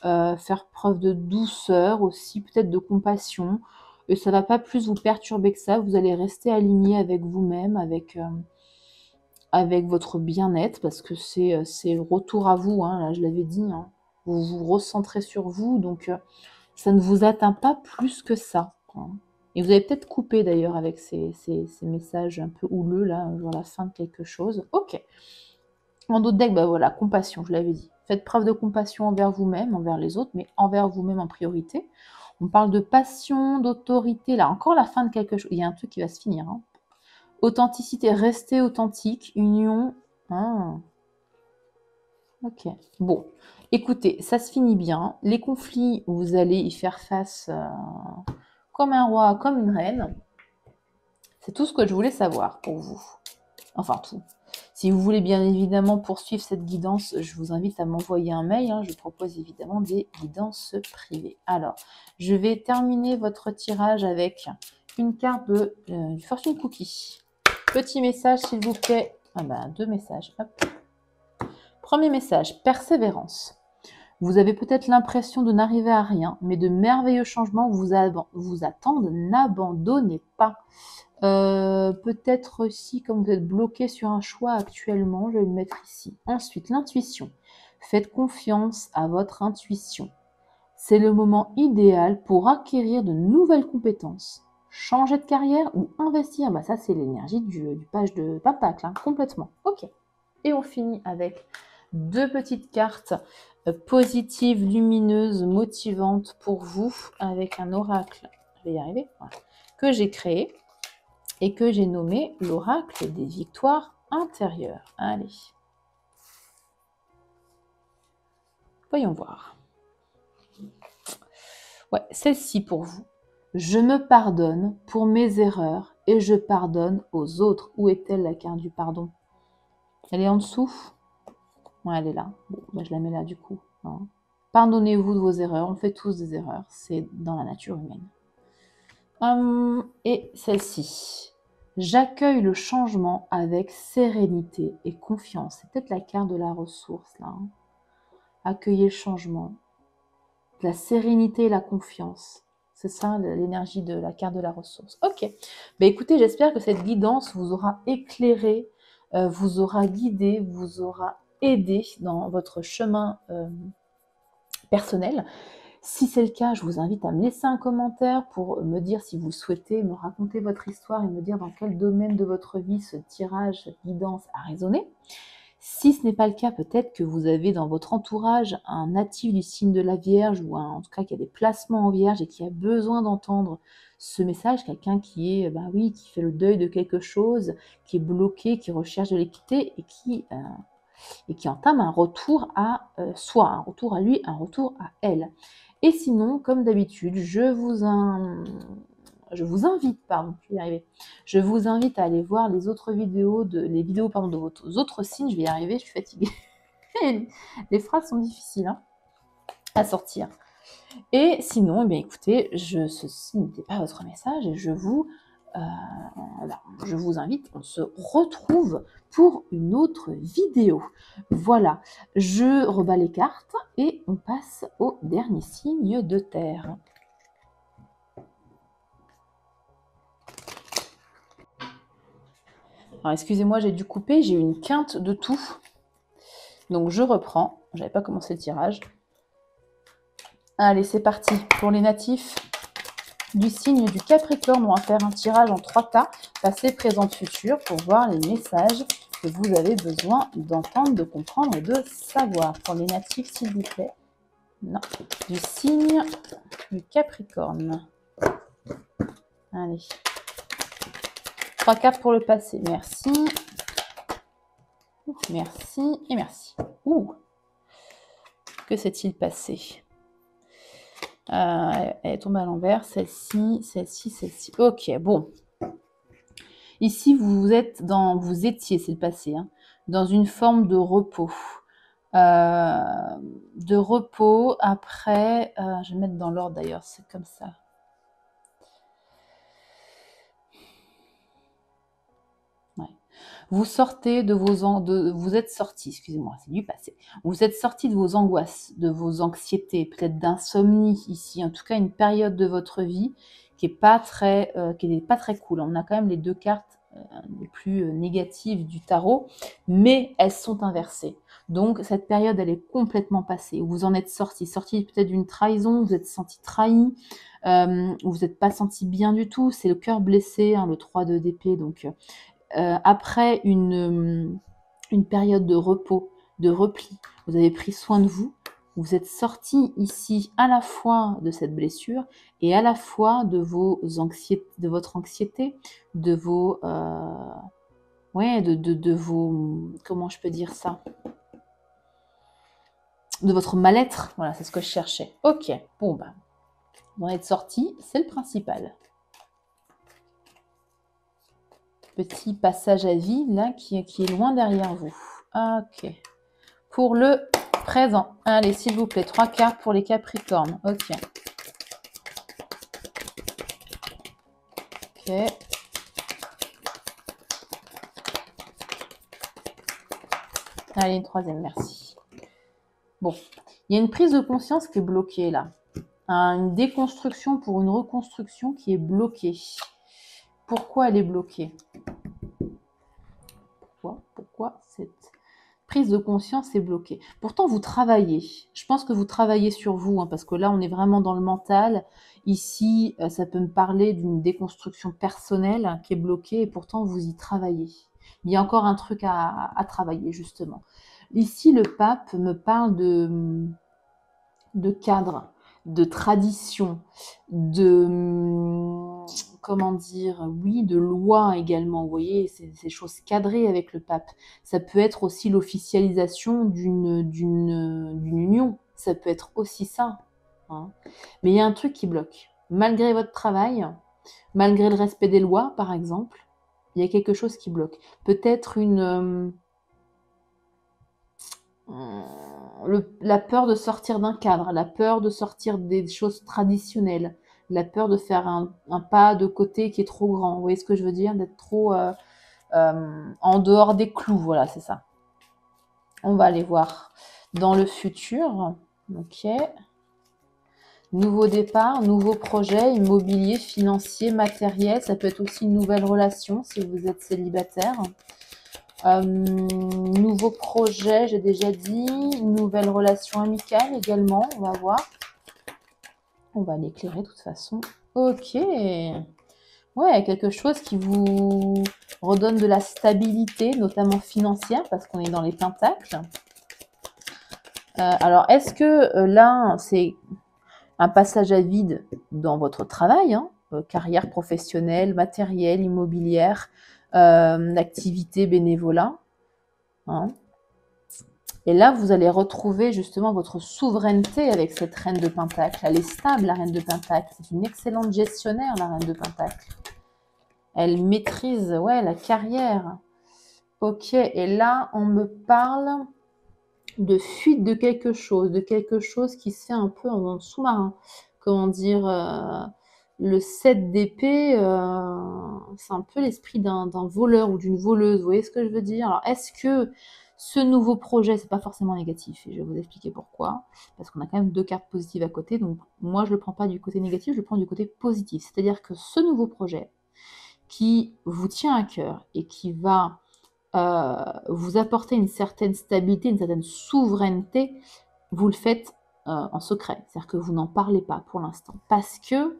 [SPEAKER 1] faire preuve de douceur aussi, peut-être de compassion. Et ça ne va pas plus vous perturber que ça. Vous allez rester aligné avec vous-même, avec votre bien-être, parce que c'est retour à vous, hein, là je l'avais dit, hein. Vous vous recentrez sur vous, donc ça ne vous atteint pas plus que ça, hein. Et vous avez peut-être coupé d'ailleurs avec ces messages un peu houleux, là, genre la fin de quelque chose. Ok. En d'autres decks, bah voilà, compassion, je l'avais dit. Faites preuve de compassion envers vous-même, envers les autres, mais envers vous-même en priorité. On parle de passion, d'autorité, là, encore la fin de quelque chose. Il y a un truc qui va se finir, hein. Authenticité, rester authentique, union. Ah. Ok. Bon, écoutez, ça se finit bien. Les conflits, vous allez y faire face comme un roi, comme une reine. C'est tout ce que je voulais savoir pour vous. Enfin, tout. Si vous voulez bien évidemment poursuivre cette guidance, je vous invite à m'envoyer un mail, hein. Je propose évidemment des guidances privées. Alors, je vais terminer votre tirage avec une carte du Fortune Cookie. Petit message, s'il vous plaît. Ah ben, deux messages. Hop. Premier message, persévérance. Vous avez peut-être l'impression de n'arriver à rien, mais de merveilleux changements vous attendent. N'abandonnez pas. Peut-être aussi, comme vous êtes bloqué sur un choix actuellement, je vais le mettre ici. Ensuite, l'intuition. Faites confiance à votre intuition. C'est le moment idéal pour acquérir de nouvelles compétences, changer de carrière ou investir. Bah ça, c'est l'énergie du page de Pentacle, hein, complètement. Ok. Et on finit avec 2 petites cartes positives, lumineuses, motivantes pour vous, avec un oracle, je vais y arriver, voilà, que j'ai créé et que j'ai nommé l'oracle des victoires intérieures. Allez. Voyons voir. Ouais, celle-ci pour vous. Je me pardonne pour mes erreurs et je pardonne aux autres. Où est-elle la carte du pardon? Elle est en dessous? Ouais, elle est là. Bon, bah, je la mets là du coup. Hein. Pardonnez-vous de vos erreurs. On fait tous des erreurs. C'est dans la nature humaine. Et celle-ci. J'accueille le changement avec sérénité et confiance. C'est peut-être la carte de la ressource là. Hein. Accueillez le changement. La sérénité et la confiance. C'est ça l'énergie de la carte de la ressource. Ok. Ben écoutez, j'espère que cette guidance vous aura éclairé, vous aura guidé, vous aura aidé dans votre chemin personnel. Si c'est le cas, je vous invite à me laisser un commentaire pour me dire si vous souhaitez me raconter votre histoire et me dire dans quel domaine de votre vie ce tirage, cette guidance a résonné. Si ce n'est pas le cas, peut-être que vous avez dans votre entourage un natif du signe de la Vierge ou en tout cas qui a des placements en Vierge et qui a besoin d'entendre ce message, quelqu'un qui est, bah oui, qui fait le deuil de quelque chose, qui est bloqué, qui recherche de l'équité et qui entame un retour à soi, un retour à lui, un retour à elle. Et sinon, comme d'habitude, je vous invite, je vous invite à aller voir les autres vidéos, les vidéos de vos autres signes. Je vais y arriver, je suis fatiguée. Les phrases sont difficiles hein, à sortir. Et sinon, eh bien, écoutez, ceci n'était pas votre message et je vous invite, on se retrouve pour une autre vidéo. Voilà, je rebats les cartes et on passe au dernier signe de terre. Alors, excusez-moi, j'ai dû couper, j'ai eu une quinte de tout. Donc, je reprends. Je n'avais pas commencé le tirage. Allez, c'est parti. Pour les natifs du signe du Capricorne, on va faire un tirage en 3 tas, passé, présent, futur, pour voir les messages que vous avez besoin d'entendre, de comprendre et de savoir. Pour les natifs, s'il vous plaît. Non. Du signe du Capricorne. Allez. 3 cartes pour le passé. Merci. Merci et merci. Ouh. Que s'est-il passé? Elle est tombée à l'envers. Celle-ci, celle-ci, celle-ci. Ok, bon. Ici, vous étiez, c'est le passé, hein, dans une forme de repos. Après, je vais mettre dans l'ordre d'ailleurs, c'est comme ça. Ouais. Vous sortez de vous êtes sorti, excusez-moi, c'est du passé. Vous êtes sorti de vos angoisses, de vos anxiétés, peut-être d'insomnie ici, en tout cas une période de votre vie qui n'est pas très cool. On a quand même les 2 cartes les plus négatives du tarot, mais elles sont inversées. Donc cette période, elle est complètement passée. Vous en êtes sorti peut-être d'une trahison, vous êtes senti trahi, vous n'êtes pas senti bien du tout. C'est le cœur blessé, hein, le 3 d'épée, donc après une période de repos, de repli, vous avez pris soin de vous, vous êtes sorti ici à la fois de cette blessure et à la fois de votre anxiété, de vos de vos, comment je peux dire ça, de votre mal-être. Voilà, c'est ce que je cherchais. Ok, bon ben, vous en êtes sorti, c'est le principal. Petit passage à vide là qui est loin derrière vous. Ok. Pour le présent. Allez, s'il vous plaît, 3 cartes pour les Capricornes. Ok. Ok. Allez, une 3e, merci. Bon. Il y a une prise de conscience qui est bloquée là. Une déconstruction pour une reconstruction qui est bloquée. Pourquoi elle est bloquée? Pourquoi cette prise de conscience est bloquée? Pourtant, vous travaillez. Je pense que vous travaillez sur vous, hein, parce que là, on est vraiment dans le mental. Ici, ça peut me parler d'une déconstruction personnelle qui est bloquée, et pourtant, vous y travaillez. Il y a encore un truc à travailler, justement. Ici, le pape me parle de cadre, de tradition, comment dire, oui, de loi également. Vous voyez, ces choses cadrées avec le pape. Ça peut être aussi l'officialisation d'une union. Ça peut être aussi ça. Hein. Mais il y a un truc qui bloque. Malgré votre travail, malgré le respect des lois, par exemple, il y a quelque chose qui bloque. Peut-être la peur de sortir d'un cadre, la peur de sortir des choses traditionnelles, la peur de faire un pas de côté qui est trop grand. Vous voyez ce que je veux dire? D'être trop en dehors des clous. Voilà, c'est ça. On va aller voir dans le futur. Ok. Nouveau départ, nouveau projet, immobilier, financier, matériel. Ça peut être aussi une nouvelle relation si vous êtes célibataire. Nouveau projet, j'ai déjà dit. Nouvelle relation amicale également, on va voir. On va l'éclairer de toute façon. Ok. Ouais, quelque chose qui vous redonne de la stabilité, notamment financière, parce qu'on est dans les pentacles. Alors, est-ce que là, c'est un passage à vide dans votre travail, hein, carrière professionnelle, matérielle, immobilière, activité, bénévolat, hein. Et là, vous allez retrouver justement votre souveraineté avec cette reine de Pentacle. Elle est stable, la reine de Pentacle. C'est une excellente gestionnaire, la reine de Pentacle. Elle maîtrise, ouais, la carrière. Ok, et là, on me parle de fuite de quelque chose qui se fait un peu en sous-marin. Comment dire, le 7 d'épée, c'est un peu l'esprit d'un voleur ou d'une voleuse. Vous voyez ce que je veux dire? Alors, est-ce que ce nouveau projet, c'est pas forcément négatif, et je vais vous expliquer pourquoi, parce qu'on a quand même 2 cartes positives à côté, donc moi je le prends pas du côté négatif, je le prends du côté positif. C'est-à-dire que ce nouveau projet qui vous tient à cœur et qui va vous apporter une certaine stabilité, une certaine souveraineté, vous le faites en secret. C'est-à-dire que vous n'en parlez pas pour l'instant. Parce que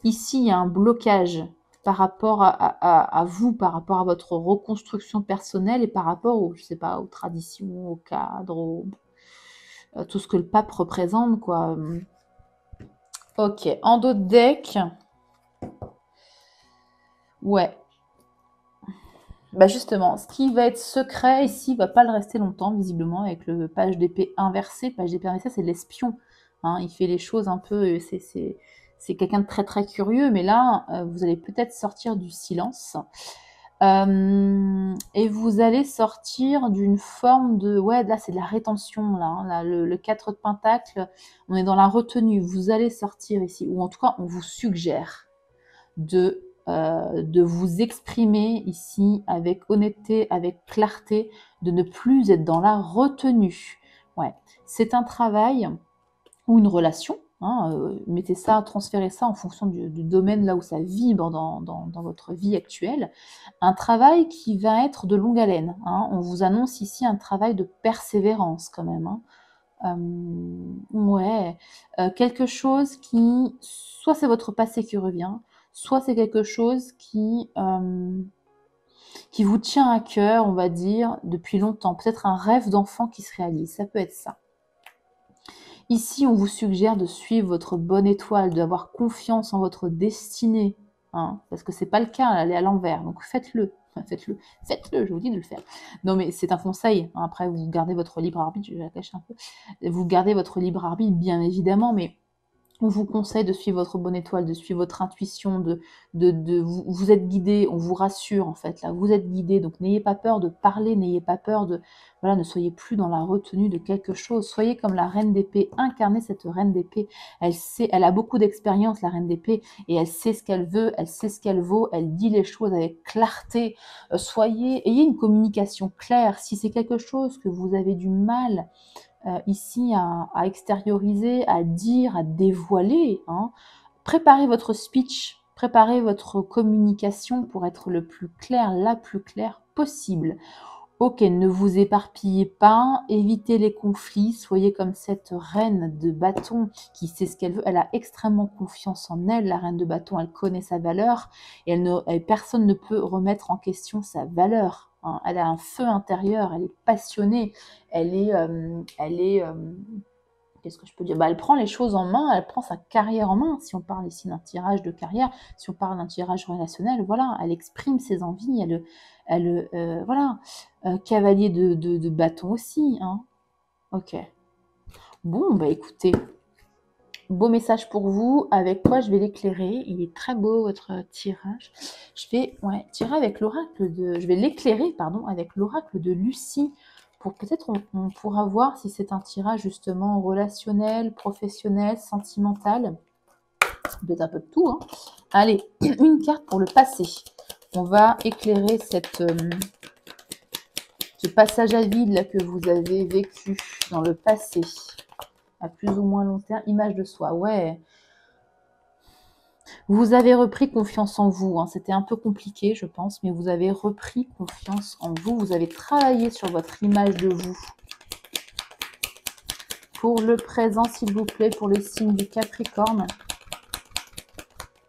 [SPEAKER 1] ici, il y a un blocage par rapport à vous, par rapport à votre reconstruction personnelle et par rapport aux, je sais pas, aux traditions, aux cadres, tout ce que le pape représente, quoi. Ok, en dos de deck. Ouais. Bah justement, ce qui va être secret ici va pas le rester longtemps, visiblement, avec le page d'épée inversé. Page d'épée inversé, c'est l'espion. Hein, il fait les choses un peu... C'est quelqu'un de très très curieux, mais là, vous allez peut-être sortir du silence. Et vous allez sortir d'une forme de... Ouais, là, c'est de la rétention, là. Hein, là le 4 de Pentacle, on est dans la retenue. Vous allez sortir ici, ou en tout cas, on vous suggère de vous exprimer ici avec honnêteté, avec clarté, de ne plus être dans la retenue. Ouais, c'est un travail ou une relation. Hein, mettez ça, transférez ça en fonction du domaine là où ça vibre dans votre vie actuelle. Un travail qui va être de longue haleine. Hein. On vous annonce ici un travail de persévérance quand même. Hein. Ouais, quelque chose qui, soit c'est votre passé qui revient, soit c'est quelque chose qui vous tient à cœur, on va dire, depuis longtemps. Peut-être un rêve d'enfant qui se réalise, ça peut être ça. Ici, on vous suggère de suivre votre bonne étoile, d'avoir confiance en votre destinée, hein, parce que c'est pas le cas, elle est à l'envers, donc faites-le. Faites-le, je vous dis de le faire. Non, mais c'est un conseil. Hein. Après, vous gardez votre libre arbitre, je la cache un peu. Vous gardez votre libre arbitre, bien évidemment, mais on vous conseille de suivre votre bonne étoile, de suivre votre intuition, vous êtes guidé, on vous rassure en fait, là, vous êtes guidé, donc n'ayez pas peur de parler, n'ayez pas peur de, voilà, ne soyez plus dans la retenue de quelque chose, soyez comme la reine d'épée, incarnez cette reine d'épée, elle a beaucoup d'expérience, la reine d'épée, et elle sait ce qu'elle veut, elle sait ce qu'elle vaut, elle dit les choses avec clarté, ayez une communication claire, si c'est quelque chose que vous avez du mal ici à extérioriser, à dire, à dévoiler, hein. Préparez votre speech, préparez votre communication pour être le plus clair, la plus claire possible. Ok, ne vous éparpillez pas, évitez les conflits, soyez comme cette reine de bâton qui sait ce qu'elle veut. Elle a extrêmement confiance en elle, la reine de bâton, elle connaît sa valeur et personne ne peut remettre en question sa valeur, hein. Elle a un feu intérieur, elle est passionnée, qu'est-ce que je peux dire? Elle prend les choses en main, elle prend sa carrière en main. Si on parle ici d'un tirage de carrière, si on parle d'un tirage relationnel, voilà, elle exprime ses envies, voilà. Cavalier de bâton aussi, hein. Ok. Bon, écoutez, beau message pour vous. Avec quoi je vais l'éclairer? Il est très beau votre tirage. Je vais tirer avec l'oracle je vais l'éclairer, pardon, avec l'oracle de Lucie. Pour peut-être on pourra voir si c'est un tirage justement relationnel, professionnel, sentimental. Peut-être un peu de tout, hein. Allez, une carte pour le passé. On va éclairer ce passage à vide là que vous avez vécu dans le passé, à plus ou moins long terme. Image de soi, ouais. Vous avez repris confiance en vous, hein. C'était un peu compliqué, je pense, mais vous avez repris confiance en vous. Vous avez travaillé sur votre image de vous. Pour le présent, s'il vous plaît, pour le signe du Capricorne.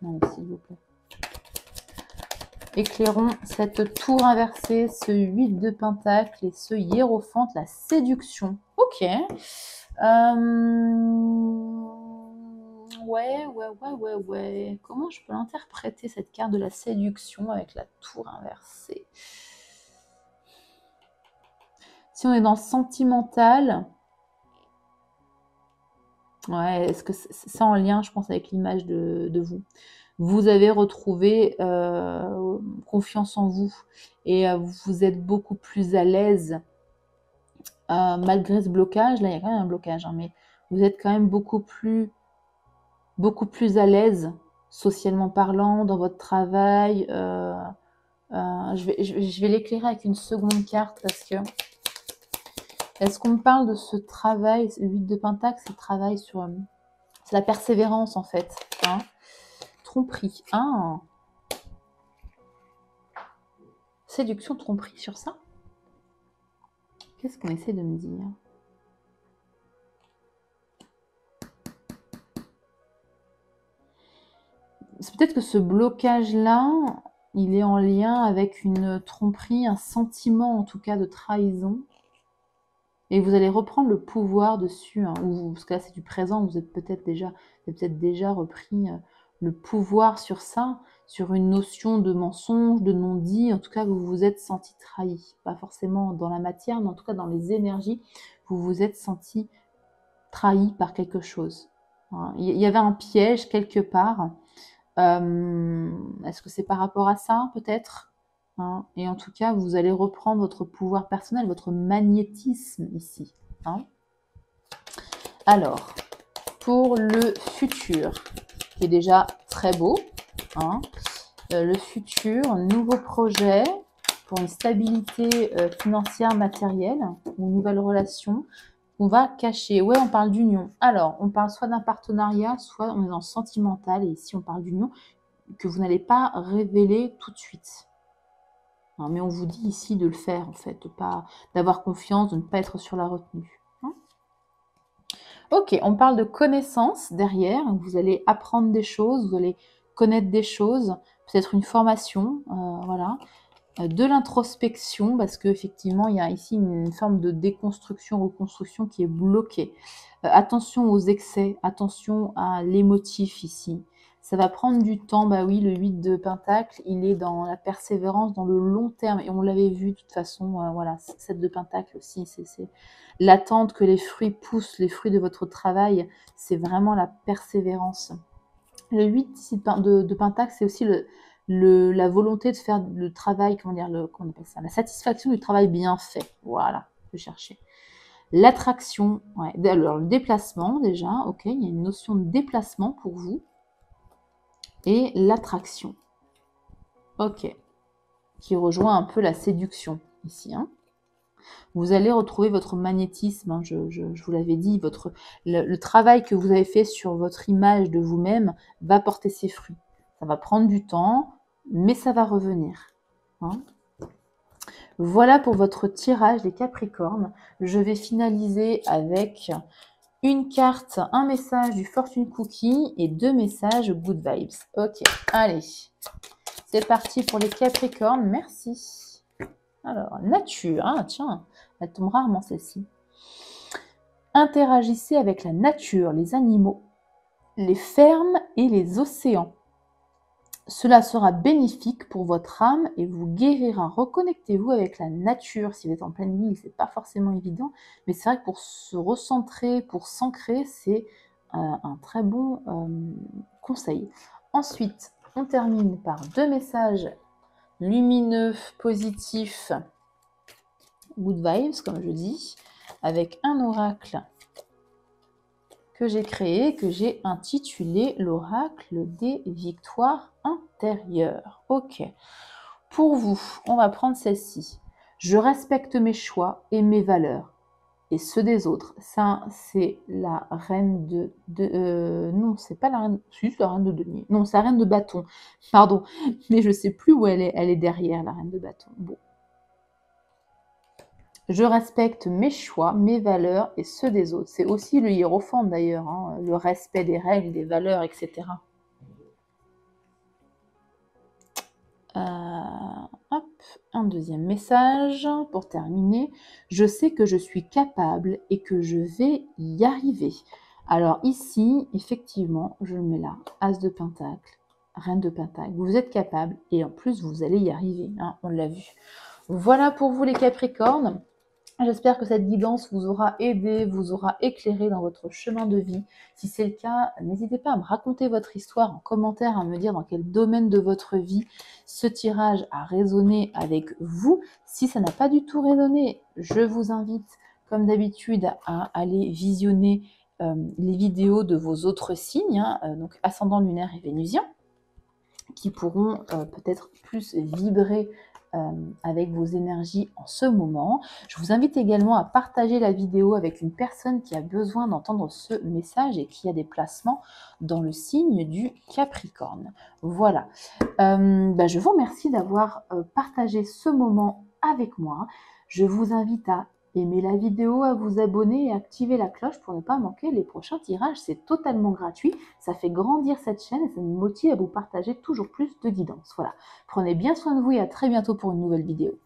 [SPEAKER 1] Allez, s'il vous plaît. Éclairons cette tour inversée, ce 8 de Pentacle et ce hiérophante, la séduction. Ok. Ouais. Comment je peux interpréter cette carte de la séduction avec la tour inversée? Si on est dans sentimental, ouais, est-ce que c'est en lien, je pense, avec l'image de vous? Vous avez retrouvé confiance en vous et vous êtes beaucoup plus à l'aise malgré ce blocage. Là, il y a quand même un blocage, hein, mais vous êtes quand même beaucoup plus à l'aise socialement parlant dans votre travail. Je vais l'éclairer avec une seconde carte parce que est-ce qu'on me parle de ce travail, 8 de Pentacle, c'est le travail sur c'est la persévérance en fait, hein. Tromperie. Ah. Séduction, tromperie sur ça. Qu'est-ce qu'on essaie de me dire? C'est peut-être que ce blocage-là, il est en lien avec une tromperie, un sentiment en tout cas de trahison. Et vous allez reprendre le pouvoir dessus, hein, parce que là c'est du présent, vous avez peut-être déjà repris le pouvoir sur ça, sur une notion de mensonge, de non-dit, en tout cas vous vous êtes senti trahi. Pas forcément dans la matière, mais en tout cas dans les énergies, vous vous êtes senti trahi par quelque chose. Hein. Il y avait un piège quelque part. Est-ce que c'est par rapport à ça, peut-être? Hein, et en tout cas, vous allez reprendre votre pouvoir personnel, votre magnétisme ici. Hein. Alors, pour le futur, qui est déjà très beau, hein, le futur, nouveau projet pour une stabilité financière, matérielle, ou nouvelle relation, on va cacher. Ouais, on parle d'union. Alors, on parle soit d'un partenariat, soit on est dans le sentimental, et ici on parle d'union que vous n'allez pas révéler tout de suite. Hein, mais on vous dit ici de le faire, en fait, d'avoir confiance, de ne pas être sur la retenue. Hein. Ok, on parle de connaissances derrière. Vous allez apprendre des choses, vous allez connaître des choses, peut-être une formation, voilà. De l'introspection, parce qu'effectivement, il y a ici une forme de déconstruction, reconstruction qui est bloquée. Attention aux excès, attention à l'émotif ici. Ça va prendre du temps, bah oui, le 8 de Pentacle, il est dans la persévérance, dans le long terme, et on l'avait vu de toute façon, voilà, 7 de Pentacle aussi, c'est l'attente que les fruits poussent, les fruits de votre travail, c'est vraiment la persévérance. Le 8 de Pentacle, c'est aussi la volonté de faire le travail, comment on appelle ça, la satisfaction du travail bien fait. Voilà, je cherchais. L'attraction, ouais. Alors le déplacement déjà, ok, il y a une notion de déplacement pour vous. Et l'attraction, ok, qui rejoint un peu la séduction ici. Hein. Vous allez retrouver votre magnétisme, hein, je vous l'avais dit, le travail que vous avez fait sur votre image de vous-même va porter ses fruits. Ça va prendre du temps, mais ça va revenir. Hein. Voilà pour votre tirage des Capricornes. Je vais finaliser avec une carte, un message du Fortune Cookie et 2 messages Good Vibes. Ok, allez, c'est parti pour les Capricornes. Merci. Alors, nature. Ah, tiens, elle tombe rarement celle-ci. Interagissez avec la nature, les animaux, les fermes et les océans. Cela sera bénéfique pour votre âme et vous guérira. Reconnectez-vous avec la nature. Si vous êtes en pleine ville, c'est pas forcément évident, mais c'est vrai que pour se recentrer, pour s'ancrer, c'est un très bon conseil. Ensuite, on termine par 2 messages lumineux, positifs, good vibes, comme je dis, avec un oracle que j'ai créé, que j'ai intitulé l'oracle des victoires intérieures. Ok. Pour vous, on va prendre celle-ci. Je respecte mes choix et mes valeurs et ceux des autres. Ça, c'est la reine non, c'est pas la reine... Si, c'est la reine de denier. Non, c'est la reine de bâton. Pardon. Mais je sais plus où elle est. Elle est derrière, la reine de bâton. Bon. Je respecte mes choix, mes valeurs et ceux des autres. C'est aussi le hiérophant d'ailleurs, hein, le respect des règles, des valeurs, etc. Hop, un deuxième message pour terminer. Je sais que je suis capable et que je vais y arriver. Alors ici, effectivement, je le mets là. As de Pentacle, Reine de Pentacle. Vous êtes capable et en plus, vous allez y arriver. Hein, on l'a vu. Voilà pour vous les Capricornes. J'espère que cette guidance vous aura aidé, vous aura éclairé dans votre chemin de vie. Si c'est le cas, n'hésitez pas à me raconter votre histoire en commentaire, à me dire dans quel domaine de votre vie ce tirage a résonné avec vous. Si ça n'a pas du tout résonné, je vous invite, comme d'habitude, à aller visionner les vidéos de vos autres signes, hein, donc ascendant lunaire et vénusien, qui pourront peut-être plus vibrer avec vos énergies en ce moment. Je vous invite également à partager la vidéo avec une personne qui a besoin d'entendre ce message et qui a des placements dans le signe du Capricorne. Voilà. Je vous remercie d'avoir partagé ce moment avec moi. Je vous invite à aimer la vidéo, à vous abonner et à activer la cloche pour ne pas manquer les prochains tirages. C'est totalement gratuit, ça fait grandir cette chaîne et ça me motive à vous partager toujours plus de guidance. Voilà, prenez bien soin de vous et à très bientôt pour une nouvelle vidéo.